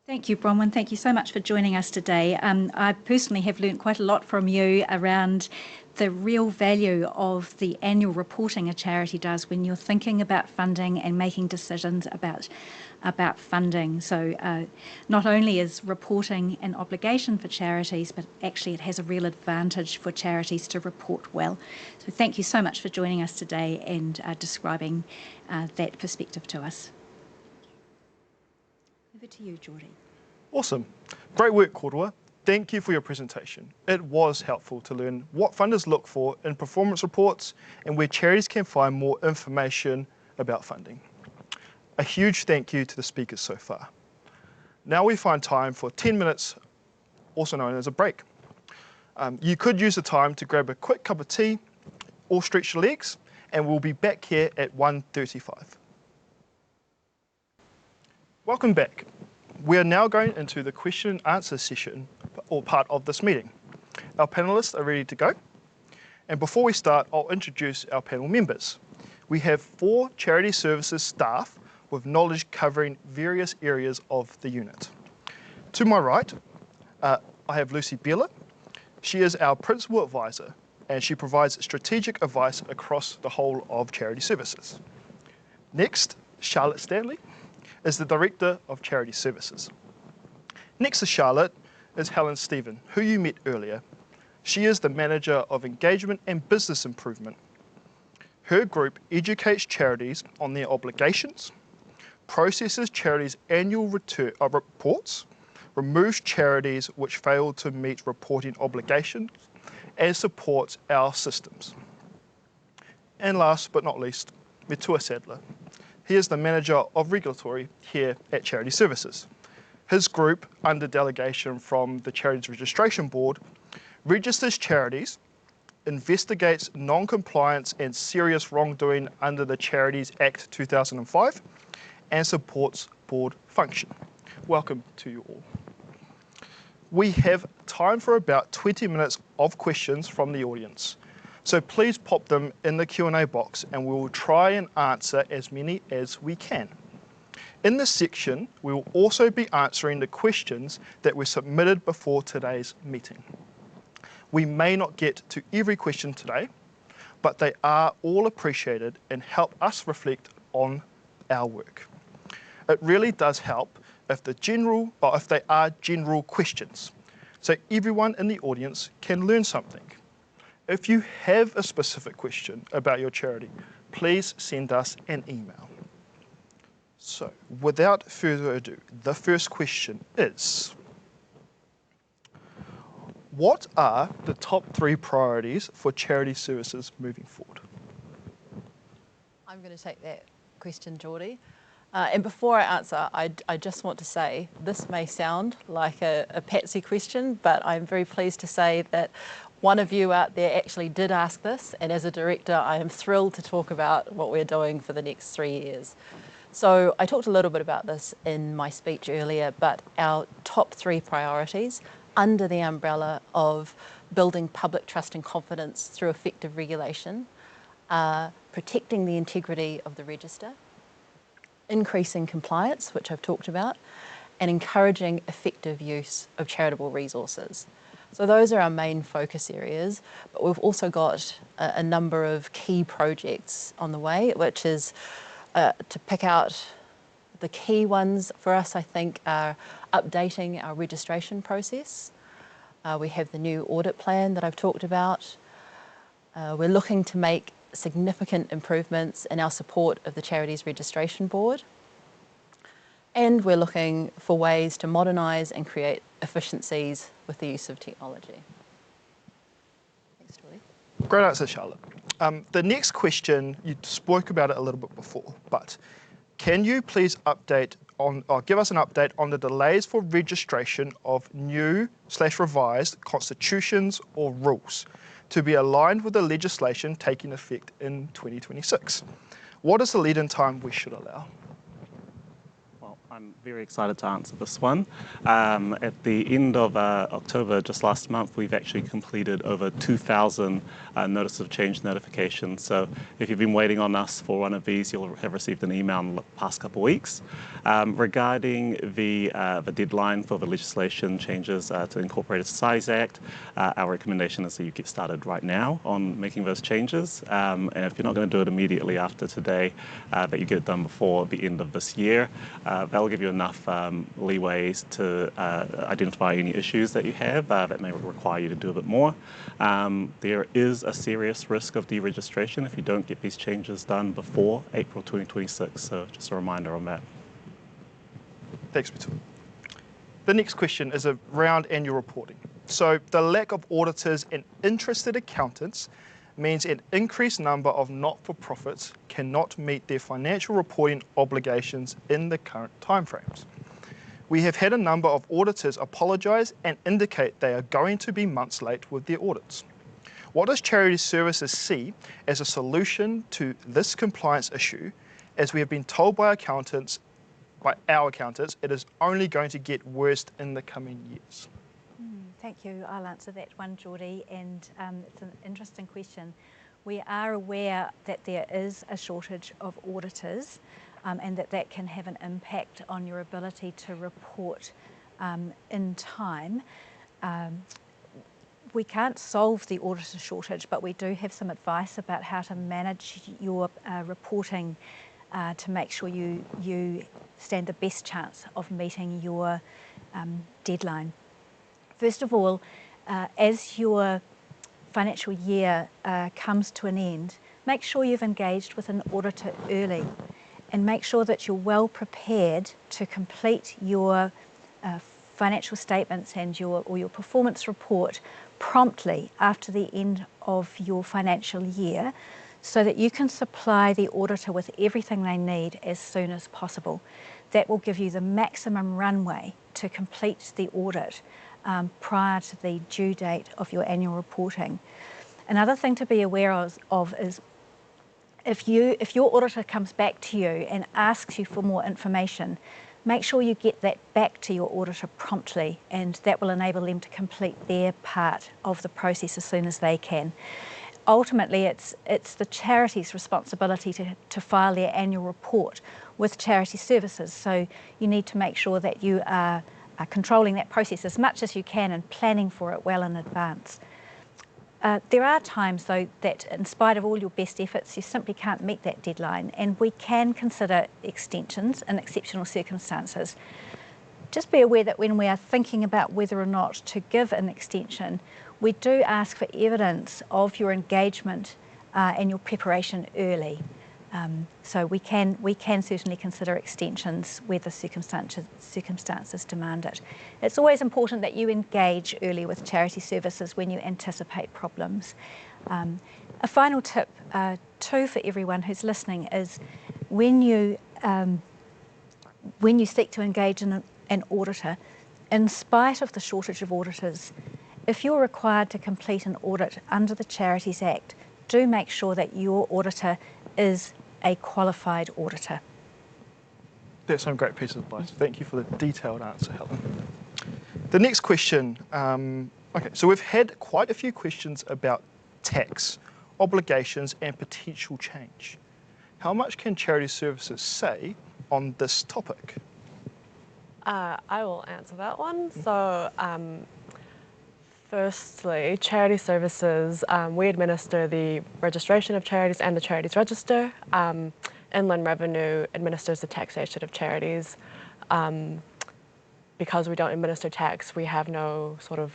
Thank you, Bronwyn. Thank you so much for joining us today. I personally have learned quite a lot from you around the real value of the annual reporting a charity does when you're thinking about funding and making decisions about funding. So not only is reporting an obligation for charities, but actually it has a real advantage for charities to report well. So thank you so much for joining us today and describing that perspective to us. Over to you, Geordie. Awesome. Great work, Korua. Thank you for your presentation. It was helpful to learn what funders look for in performance reports and where charities can find more information about funding. A huge thank you to the speakers so far. Now we find time for 10 minutes, also known as a break. You could use the time to grab a quick cup of tea or stretch your legs, and we'll be back here at 1:35. Welcome back. We are now going into the question and answer session, or part of this meeting. Our panellists are ready to go. And before we start, I'll introduce our panel members. We have 4 Charity Services staff with knowledge covering various areas of the unit. To my right, I have Lucy Beeler. She is our Principal Advisor, and she provides strategic advice across the whole of Charity Services. Next, Charlotte Stanley is the Director of Charity Services. Next to Charlotte is Helen Stephen, who you met earlier. She is the Manager of Engagement and Business Improvement. Her group educates charities on their obligations, processes charities' annual reports, removes charities which fail to meet reporting obligations, and supports our systems. And last but not least, Metua Sadler. He is the Manager of Regulatory here at Charities Services. His group, under delegation from the Charities Registration Board, registers charities, investigates non-compliance and serious wrongdoing under the Charities Act 2005, and supports board function. Welcome to you all. We have time for about 20 minutes of questions from the audience. So please pop them in the Q&A box and we will try and answer as many as we can. In this section, we will also be answering the questions that were submitted before today's meeting. We may not get to every question today, but they are all appreciated and help us reflect on our work. It really does help if they are general questions, so everyone in the audience can learn something. If you have a specific question about your charity, please send us an email. So, without further ado, the first question is, what are the top 3 priorities for charity services moving forward? I'm going to take that question, Geordie. And before I answer, I just want to say this may sound like a patsy question, but I'm very pleased to say that one of you out there actually did ask this, and as a director, I am thrilled to talk about what we're doing for the next 3 years. So I talked a little bit about this in my speech earlier, but our top 3 priorities under the umbrella of building public trust and confidence through effective regulation are protecting the integrity of the register, increasing compliance, which I've talked about, and encouraging effective use of charitable resources. So those are our main focus areas, but we've also got a number of key projects on the way, which is to pick out the key ones for us, I think, are updating our registration process. We have the new audit plan that I've talked about. We're looking to make significant improvements in our support of the Charities Registration Board. And we're looking for ways to modernise and create efficiencies with the use of technology. Thanks, Geordie. Great answer, Charlotte. The next question, you spoke about it a little bit before, but can you please give us an update on the delays for registration of new/revised constitutions or rules to be aligned with the legislation taking effect in 2026? What is the lead-in time we should allow? Well, I'm very excited to answer this one. At the end of October, just last month, we've actually completed over 2,000 notice of change notifications. So if you've been waiting on us for one of these, you'll have received an email in the past couple of weeks. Regarding the deadline for the legislation changes to the Incorporated Societies Act, our recommendation is that you get started right now on making those changes. And if you're not going to do it immediately after today, that you get it done before the end of this year. That'll give you enough leeways to identify any issues that you have that may require you to do a bit more. There is a serious risk of deregistration if you don't get these changes done before April 2026. So just a reminder on that. Thanks, Metua. The next question is around annual reporting. So the lack of auditors and interested accountants means an increased number of not-for-profits cannot meet their financial reporting obligations in the current timeframes. We have had a number of auditors apologise and indicate they are going to be months late with their audits. What does Charities Services see as a solution to this compliance issue, as we have been told by our accountants, it is only going to get worse in the coming years? Thank you. I'll answer that one, Geordie, and it's an interesting question. We are aware that there is a shortage of auditors and that can have an impact on your ability to report in time. We can't solve the auditor shortage, but we do have some advice about how to manage your reporting to make sure you stand the best chance of meeting your deadline. First of all, as your financial year comes to an end, make sure you've engaged with an auditor early and make sure that you're well prepared to complete your financial statements and your performance report promptly after the end of your financial year, so that you can supply the auditor with everything they need as soon as possible. That will give you the maximum runway to complete the audit prior to the due date of your annual reporting. Another thing to be aware of is if your auditor comes back to you and asks you for more information, make sure you get that back to your auditor promptly, and that will enable them to complete their part of the process as soon as they can. Ultimately, it's the charity's responsibility to file their annual report with Charities Services, so you need to make sure that you are controlling that process as much as you can and planning for it well in advance. There are times, though, that in spite of all your best efforts, you simply can't meet that deadline, and we can consider extensions in exceptional circumstances. Just be aware that when we are thinking about whether or not to give an extension, we do ask for evidence of your engagement and your preparation early. So we can certainly consider extensions where the circumstances demand it. It's always important that you engage early with Charity Services when you anticipate problems. A final tip too for everyone who's listening is when you seek to engage in an auditor, in spite of the shortage of auditors, if you're required to complete an audit under the Charities Act, do make sure that your auditor is a qualified auditor. That's some great pieces of advice. Thank you for the detailed answer, Helen. The next question, okay, so we've had quite a few questions about tax, obligations and potential change. How much can Charity Services say on this topic? I will answer that one. So, firstly, Charity Services, we administer the registration of charities and the Charities Register. Inland Revenue administers the taxation of charities. Because we don't administer tax, we have no sort of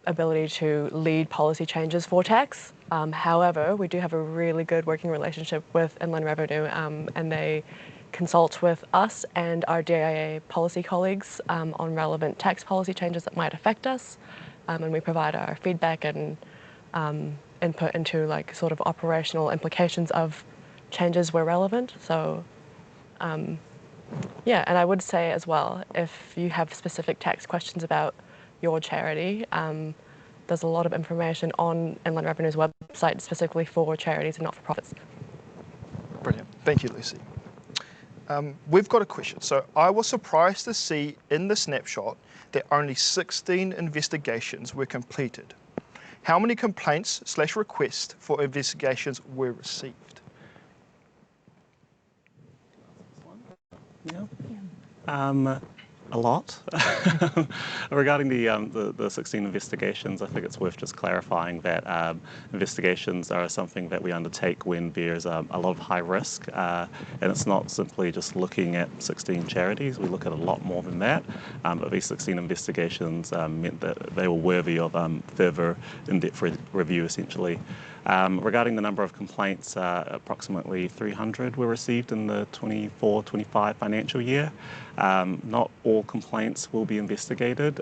ability to lead policy changes for tax. However, we do have a really good working relationship with Inland Revenue, and they consult with us and our DIA policy colleagues on relevant tax policy changes that might affect us, and we provide our feedback and input into like sort of operational implications of changes where relevant. So yeah, and I would say as well, if you have specific tax questions about your charity, there's a lot of information on Inland Revenue's website specifically for charities and not-for-profits. Brilliant. Thank you, Lucy. We've got a question. So I was surprised to see in the snapshot that only 16 investigations were completed. How many complaints/requests for investigations were received? Yeah. A lot. Regarding the 16 investigations, I think it's worth just clarifying that investigations are something that we undertake when there's a lot of high risk, and it's not simply just looking at 16 charities. We look at a lot more than that, but these 16 investigations meant that they were worthy of further in-depth review, essentially. Regarding the number of complaints, approximately 300 were received in the 24-25 financial year. Not all complaints will be investigated.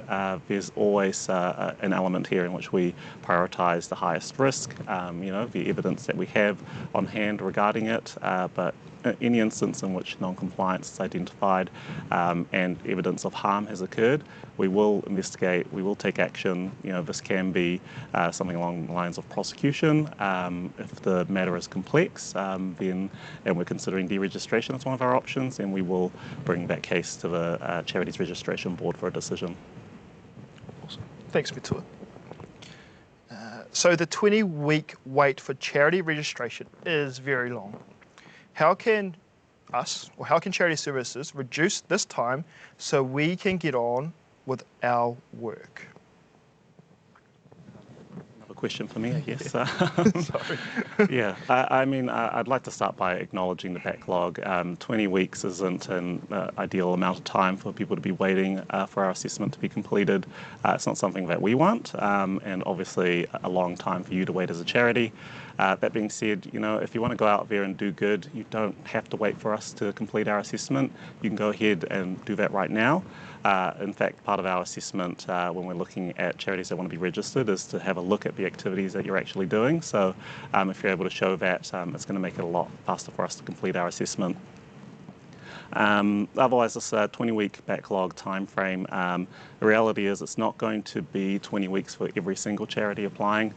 There's always an element here in which we prioritise the highest risk, the evidence that we have on hand regarding it, but any instance in which non-compliance is identified and evidence of harm has occurred, we will investigate, we will take action. This can be something along the lines of prosecution. If the matter is complex, and we're considering deregistration as one of our options, then we will bring that case to the Charities Registration Board for a decision. Awesome. Thanks, Vitua. So the 20-week wait for charity registration is very long. How can Charity Services reduce this time so we can get on with our work? Another question for me, I guess. Sorry. Yeah, I mean, I'd like to start by acknowledging the backlog. 20 weeks isn't an ideal amount of time for people to be waiting for our assessment to be completed. It's not something that we want, and obviously a long time for you to wait as a charity. That being said, you know, if you want to go out there and do good, you don't have to wait for us to complete our assessment. You can go ahead and do that right now. In fact, part of our assessment when we're looking at charities that want to be registered is to have a look at the activities that you're actually doing. So if you're able to show that, it's going to make it a lot faster for us to complete our assessment. Otherwise, this 20-week backlog time frame, the reality is it's not going to be 20 weeks for every single charity applying.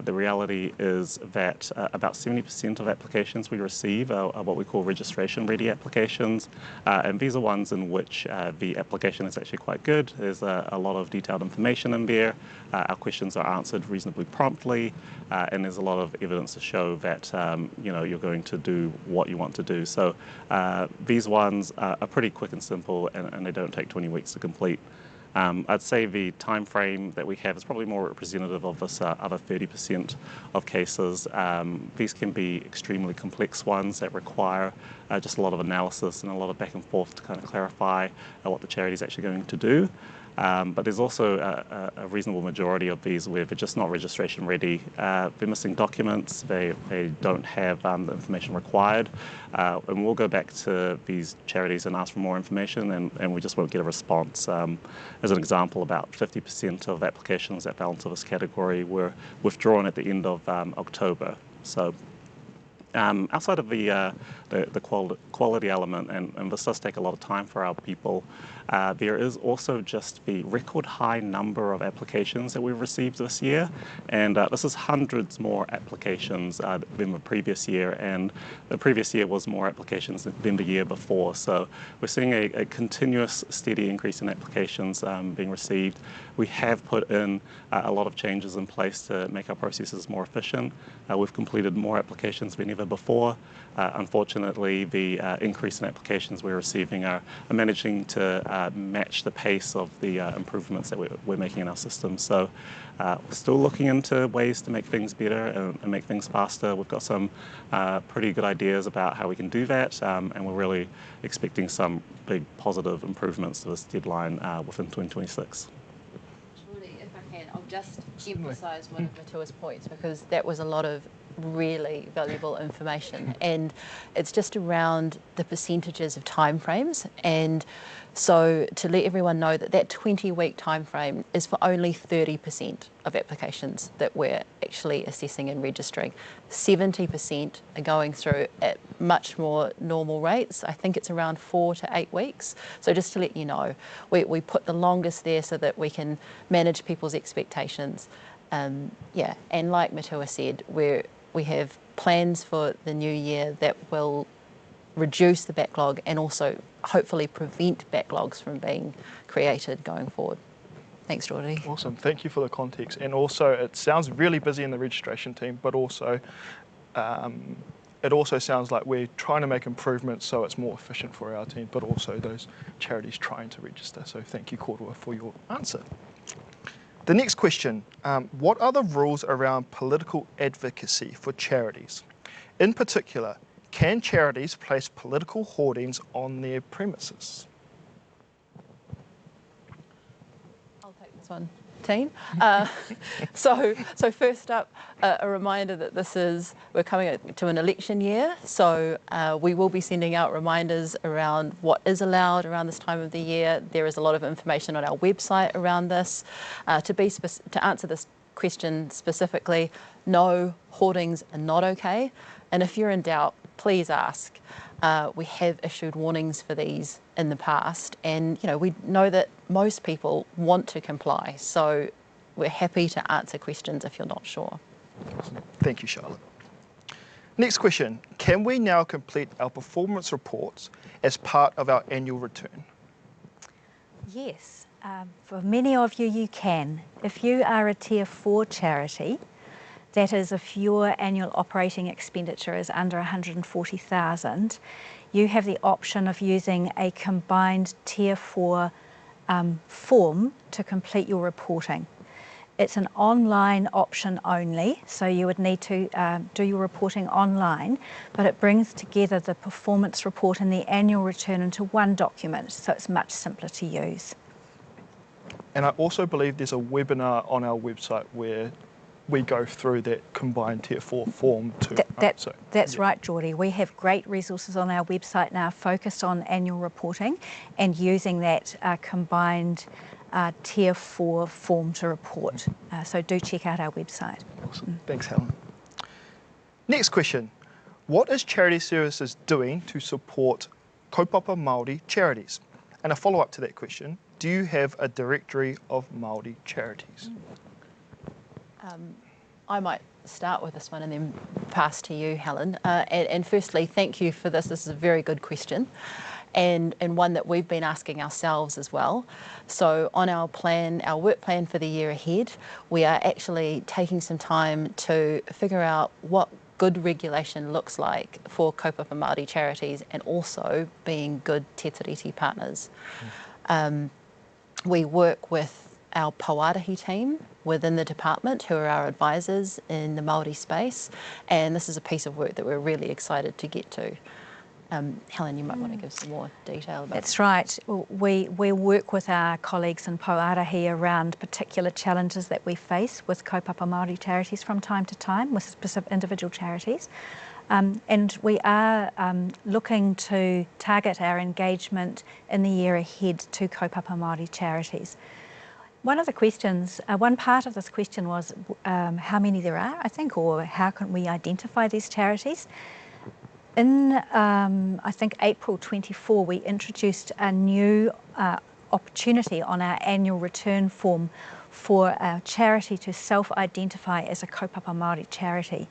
The reality is that about 70% of applications we receive are what we call registration-ready applications, and these are ones in which the application is actually quite good. There's a lot of detailed information in there. Our questions are answered reasonably promptly, and there's a lot of evidence to show that you know, you're going to do what you want to do. So these ones are pretty quick and simple, and they don't take 20 weeks to complete. I'd say the time frame that we have is probably more representative of this other 30% of cases. These can be extremely complex ones that require just a lot of analysis and a lot of back and forth to kind of clarify what the charity is actually going to do. But there's also a reasonable majority of these where they're just not registration ready. They're missing documents, they don't have the information required, and we'll go back to these charities and ask for more information, and we just won't get a response. As an example, about 50% of applications that fell into this category were withdrawn at the end of October. So outside of the quality element, and this does take a lot of time for our people, there is also just the record high number of applications that we've received this year, and this is hundreds more applications than the previous year, and the previous year was more applications than the year before. So we're seeing a continuous steady increase in applications being received. We have put in a lot of changes in place to make our processes more efficient. We've completed more applications than ever before. Unfortunately, the increase in applications we're receiving are managing to match the pace of the improvements that we're making in our system. So we're still looking into ways to make things better and make things faster. We've got some pretty good ideas about how we can do that, and we're really expecting some big positive improvements to this deadline within 2026. If I can, I'll just emphasise one of Matua's points, because that was a lot of really valuable information, and it's just around the percentages of timeframes. And so to let everyone know that that 20-week timeframe is for only 30% of applications that we're actually assessing and registering. 70% are going through at much more normal rates. I think it's around 4 to 8 weeks. So just to let you know, we put the longest there so that we can manage people's expectations. Yeah, and like Matua said, we have plans for the new year that will reduce the backlog and also hopefully prevent backlogs from being created going forward. Thanks, Geordie. Awesome, thank you for the context. And also, it sounds really busy in the registration team, but also it also sounds like we're trying to make improvements so it's more efficient for our team, but also those charities trying to register. So thank you, Korua, for your answer. The next question, what are the rules around political advocacy for charities? In particular, can charities place political hoardings on their premises? I'll take this one, team. So first up, a reminder that we're coming to an election year, so we will be sending out reminders around what is allowed around this time of the year. There is a lot of information on our website around this. To answer this question specifically, no, hoardings are not okay, and if you're in doubt, please ask. We have issued warnings for these in the past, and we know that most people want to comply, so we're happy to answer questions if you're not sure. Thank you, Charlotte. Next question, can we now complete our performance reports as part of our annual return? Yes, for many of you, you can. If you are a Tier 4 charity, that is, if your annual operating expenditure is under 140,000, you have the option of using a combined Tier 4 form to complete your reporting. It's an online option only, so you would need to do your reporting online, but it brings together the performance report and the annual return into one document, so it's much simpler to use. And I also believe there's a webinar on our website where we go through that combined Tier 4 form too. That's right, Geordie. We have great resources on our website now focused on annual reporting and using that combined Tier 4 form to report. So do check out our website. Awesome. Thanks, Helen. Next question. What is Charities Services doing to support kaupapa Māori charities? And a follow-up to that question, do you have a directory of Māori charities? I might start with this one and then pass to you, Helen. And firstly, thank you for this. This is a very good question, and one that we've been asking ourselves as well. So on our plan, our work plan for the year ahead, we are actually taking some time to figure out what good regulation looks like for kaupapa Māori charities and also being good te tiriti partners. We work with our Pauarahi team within the department, who are our advisors in the Māori space, and this is a piece of work that we're really excited to get to. Helen, you might want to give some more detail about That's right. We work with our colleagues in Pauarahi around particular challenges that we face with kaupapa Māori charities from time to time, with specific individual charities. And we are looking to target our engagement in the year ahead to kaupapa Māori charities. One of the questions, one part of this question was how many there are, I think, or how can we identify these charities? In, I think, April 24, we introduced a new opportunity on our annual return form for a charity to self-identify as a kaupapa Māori charity.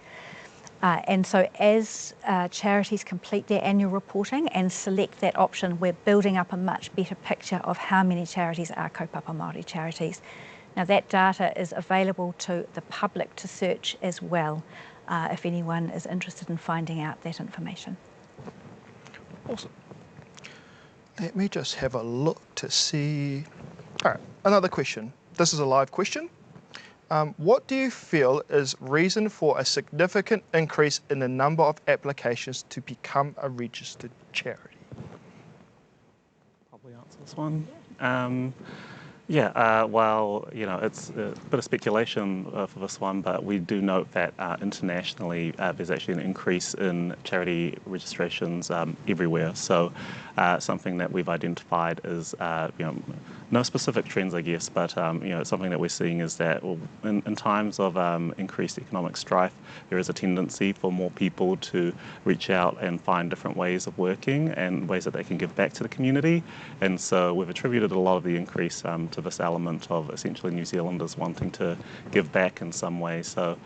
And so as charities complete their annual reporting and select that option, we're building up a much better picture of how many charities are kaupapa Māori charities. Now that data is available to the public to search as well, if anyone is interested in finding out that information. Awesome. Let me just have a look to see. All right, another question. This is a live question. What do you feel is reason for a significant increase in the number of applications to become a registered charity? Probably answer this one. Well, you know, it's a bit of speculation for this one, but we do note that internationally there's actually an increase in charity registrations everywhere. So something that we've identified is, you know, no specific trends, I guess, but you know, something that we're seeing is that in times of increased economic strife, there is a tendency for more people to reach out and find different ways of working and ways that they can give back to the community. And so we've attributed a lot of the increase to this element of essentially New Zealanders wanting to give back in some way. So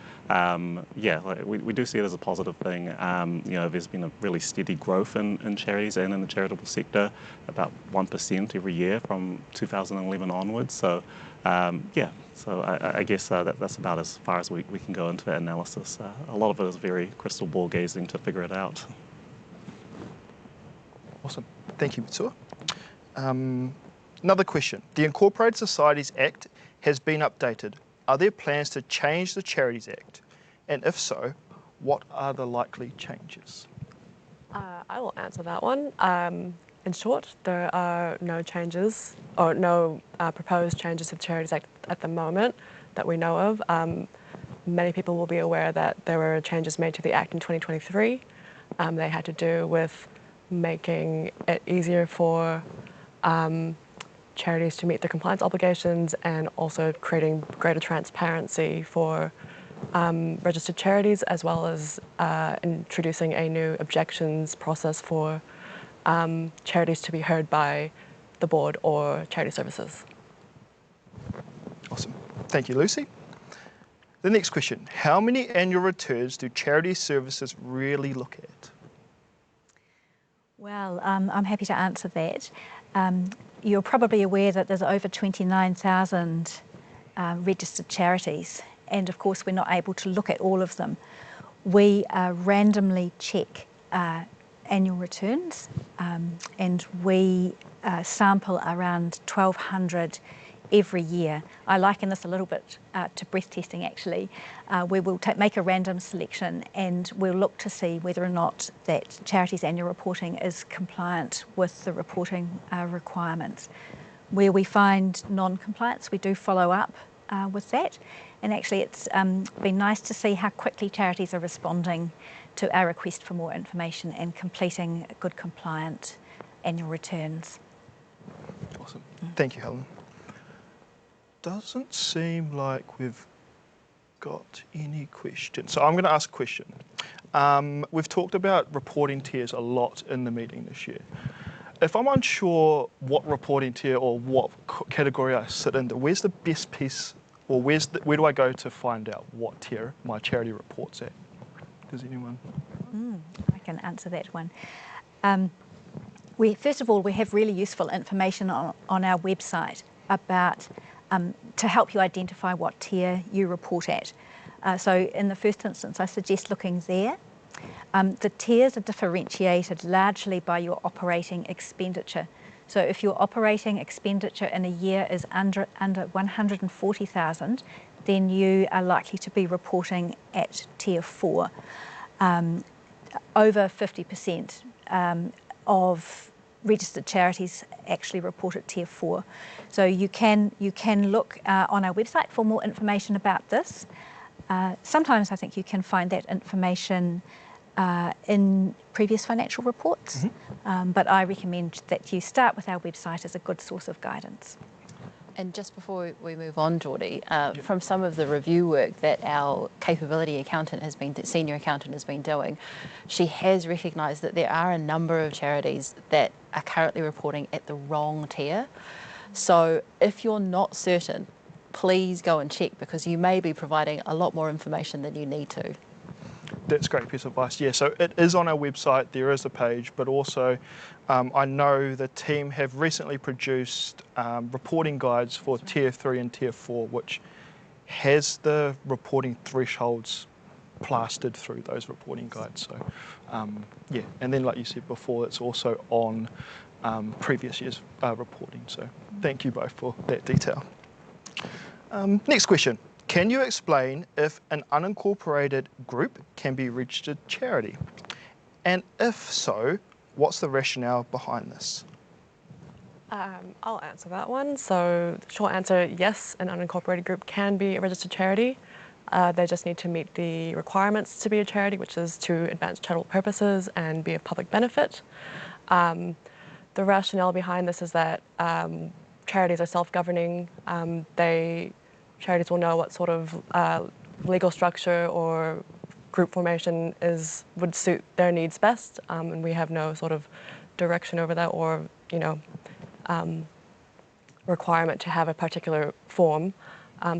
we do see it as a positive thing. You know, there's been a really steady growth in charities and in the charitable sector, about 1% every year from 2011 onwards. So so I guess that's about as far as we can go into that analysis. A lot of it is very crystal ball gazing to figure it out. Awesome. Thank you, Mitsua. Another question. The Incorporated Societies Act has been updated. Are there plans to change the Charities Act? And if so, what are the likely changes? I will answer that one. In short, there are no changes or no proposed changes to the Charities Act at the moment that we know of. Many people will be aware that there were changes made to the Act in 2023. They had to do with making it easier for charities to meet their compliance obligations and also creating greater transparency for registered charities, as well as introducing a new objections process for charities to be heard by the board or charity services. Awesome. Thank you, Lucy. The next question. How many annual returns do charity services really look at? Well, I'm happy to answer that. You're probably aware that there's over 29,000 registered charities, and of course we're not able to look at all of them. We randomly check annual returns, and we sample around 1,200 every year. I liken this a little bit to breath testing actually, where we'll make a random selection and we'll look to see whether or not that charity's annual reporting is compliant with the reporting requirements. Where we find non-compliance, we do follow up with that. And actually it's been nice to see how quickly charities are responding to our request for more information and completing good compliant annual returns. Awesome. Thank you, Helen. Doesn't seem like we've got any questions. So I'm going to ask a question. We've talked about reporting tiers a lot in the meeting this year. If I'm unsure what reporting tier or what category I sit in, where's the best piece, or where do I go to find out what tier my charity report's at? Does anyone? I can answer that one. First of all, we have really useful information on our website about to help you identify what tier you report at. So in the first instance, I suggest looking there. The tiers are differentiated largely by your operating expenditure. So if your operating expenditure in a year is under 140,000, then you are likely to be reporting at tier 4. Over 50% of registered charities actually report at tier 4. So you can look on our website for more information about this. Sometimes I think you can find that information in previous financial reports, but I recommend that you start with our website as a good source of guidance. And just before we move on, Geordie, from some of the review work that our capability accountant senior accountant has been doing, she has recognised that there are a number of charities that are currently reporting at the wrong tier. So if you're not certain, please go and check, because you may be providing a lot more information than you need to. That's a great piece of advice. Yeah, so it is on our website, there is a page, but also I know the team have recently produced reporting guides for tier 3 and tier 4, which has the reporting thresholds plastered through those reporting guides. So yeah, and then like you said before, it's also on previous year's reporting. So thank you both for that detail. Next question. Can you explain if an unincorporated group can be registered charity? And if so, what's the rationale behind this? I'll answer that one. So the short answer, yes, an unincorporated group can be a registered charity. They just need to meet the requirements to be a charity, which is to advance charitable purposes and be of public benefit. The rationale behind this is that charities are self-governing. Charities will know what sort of legal structure or group formation would suit their needs best, and we have no sort of direction over that or requirement to have a particular form,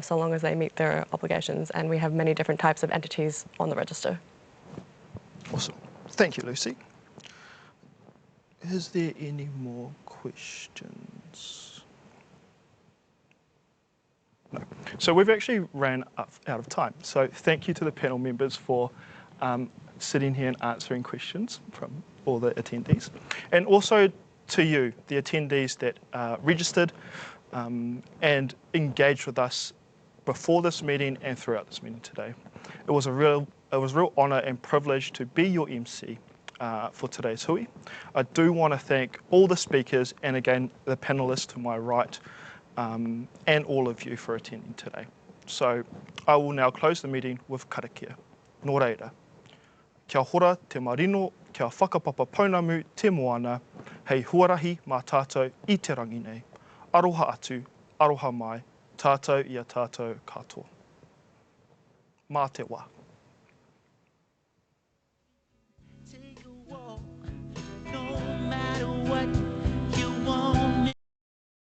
so long as they meet their obligations. And we have many different types of entities on the register. Awesome. Thank you, Lucy. Is there any more questions? No. So we've actually ran out of time. So thank you to the panel members for sitting here and answering questions from all the attendees. And also to you, the attendees that registered and engaged with us before this meeting and throughout this meeting today. It was a real honour and privilege to be your MC for today's hui. I do want to thank all the speakers and again the panellists to my right, and all of you for attending today. So I will now close the meeting with karakia. Nō reira. Kia hora te marino, kia whakapapa pounamu te moana, hei huarahi mā tātou I te rangi nei. Aroha atu, aroha mai, tātou ia tātou katoa. Mā te wā.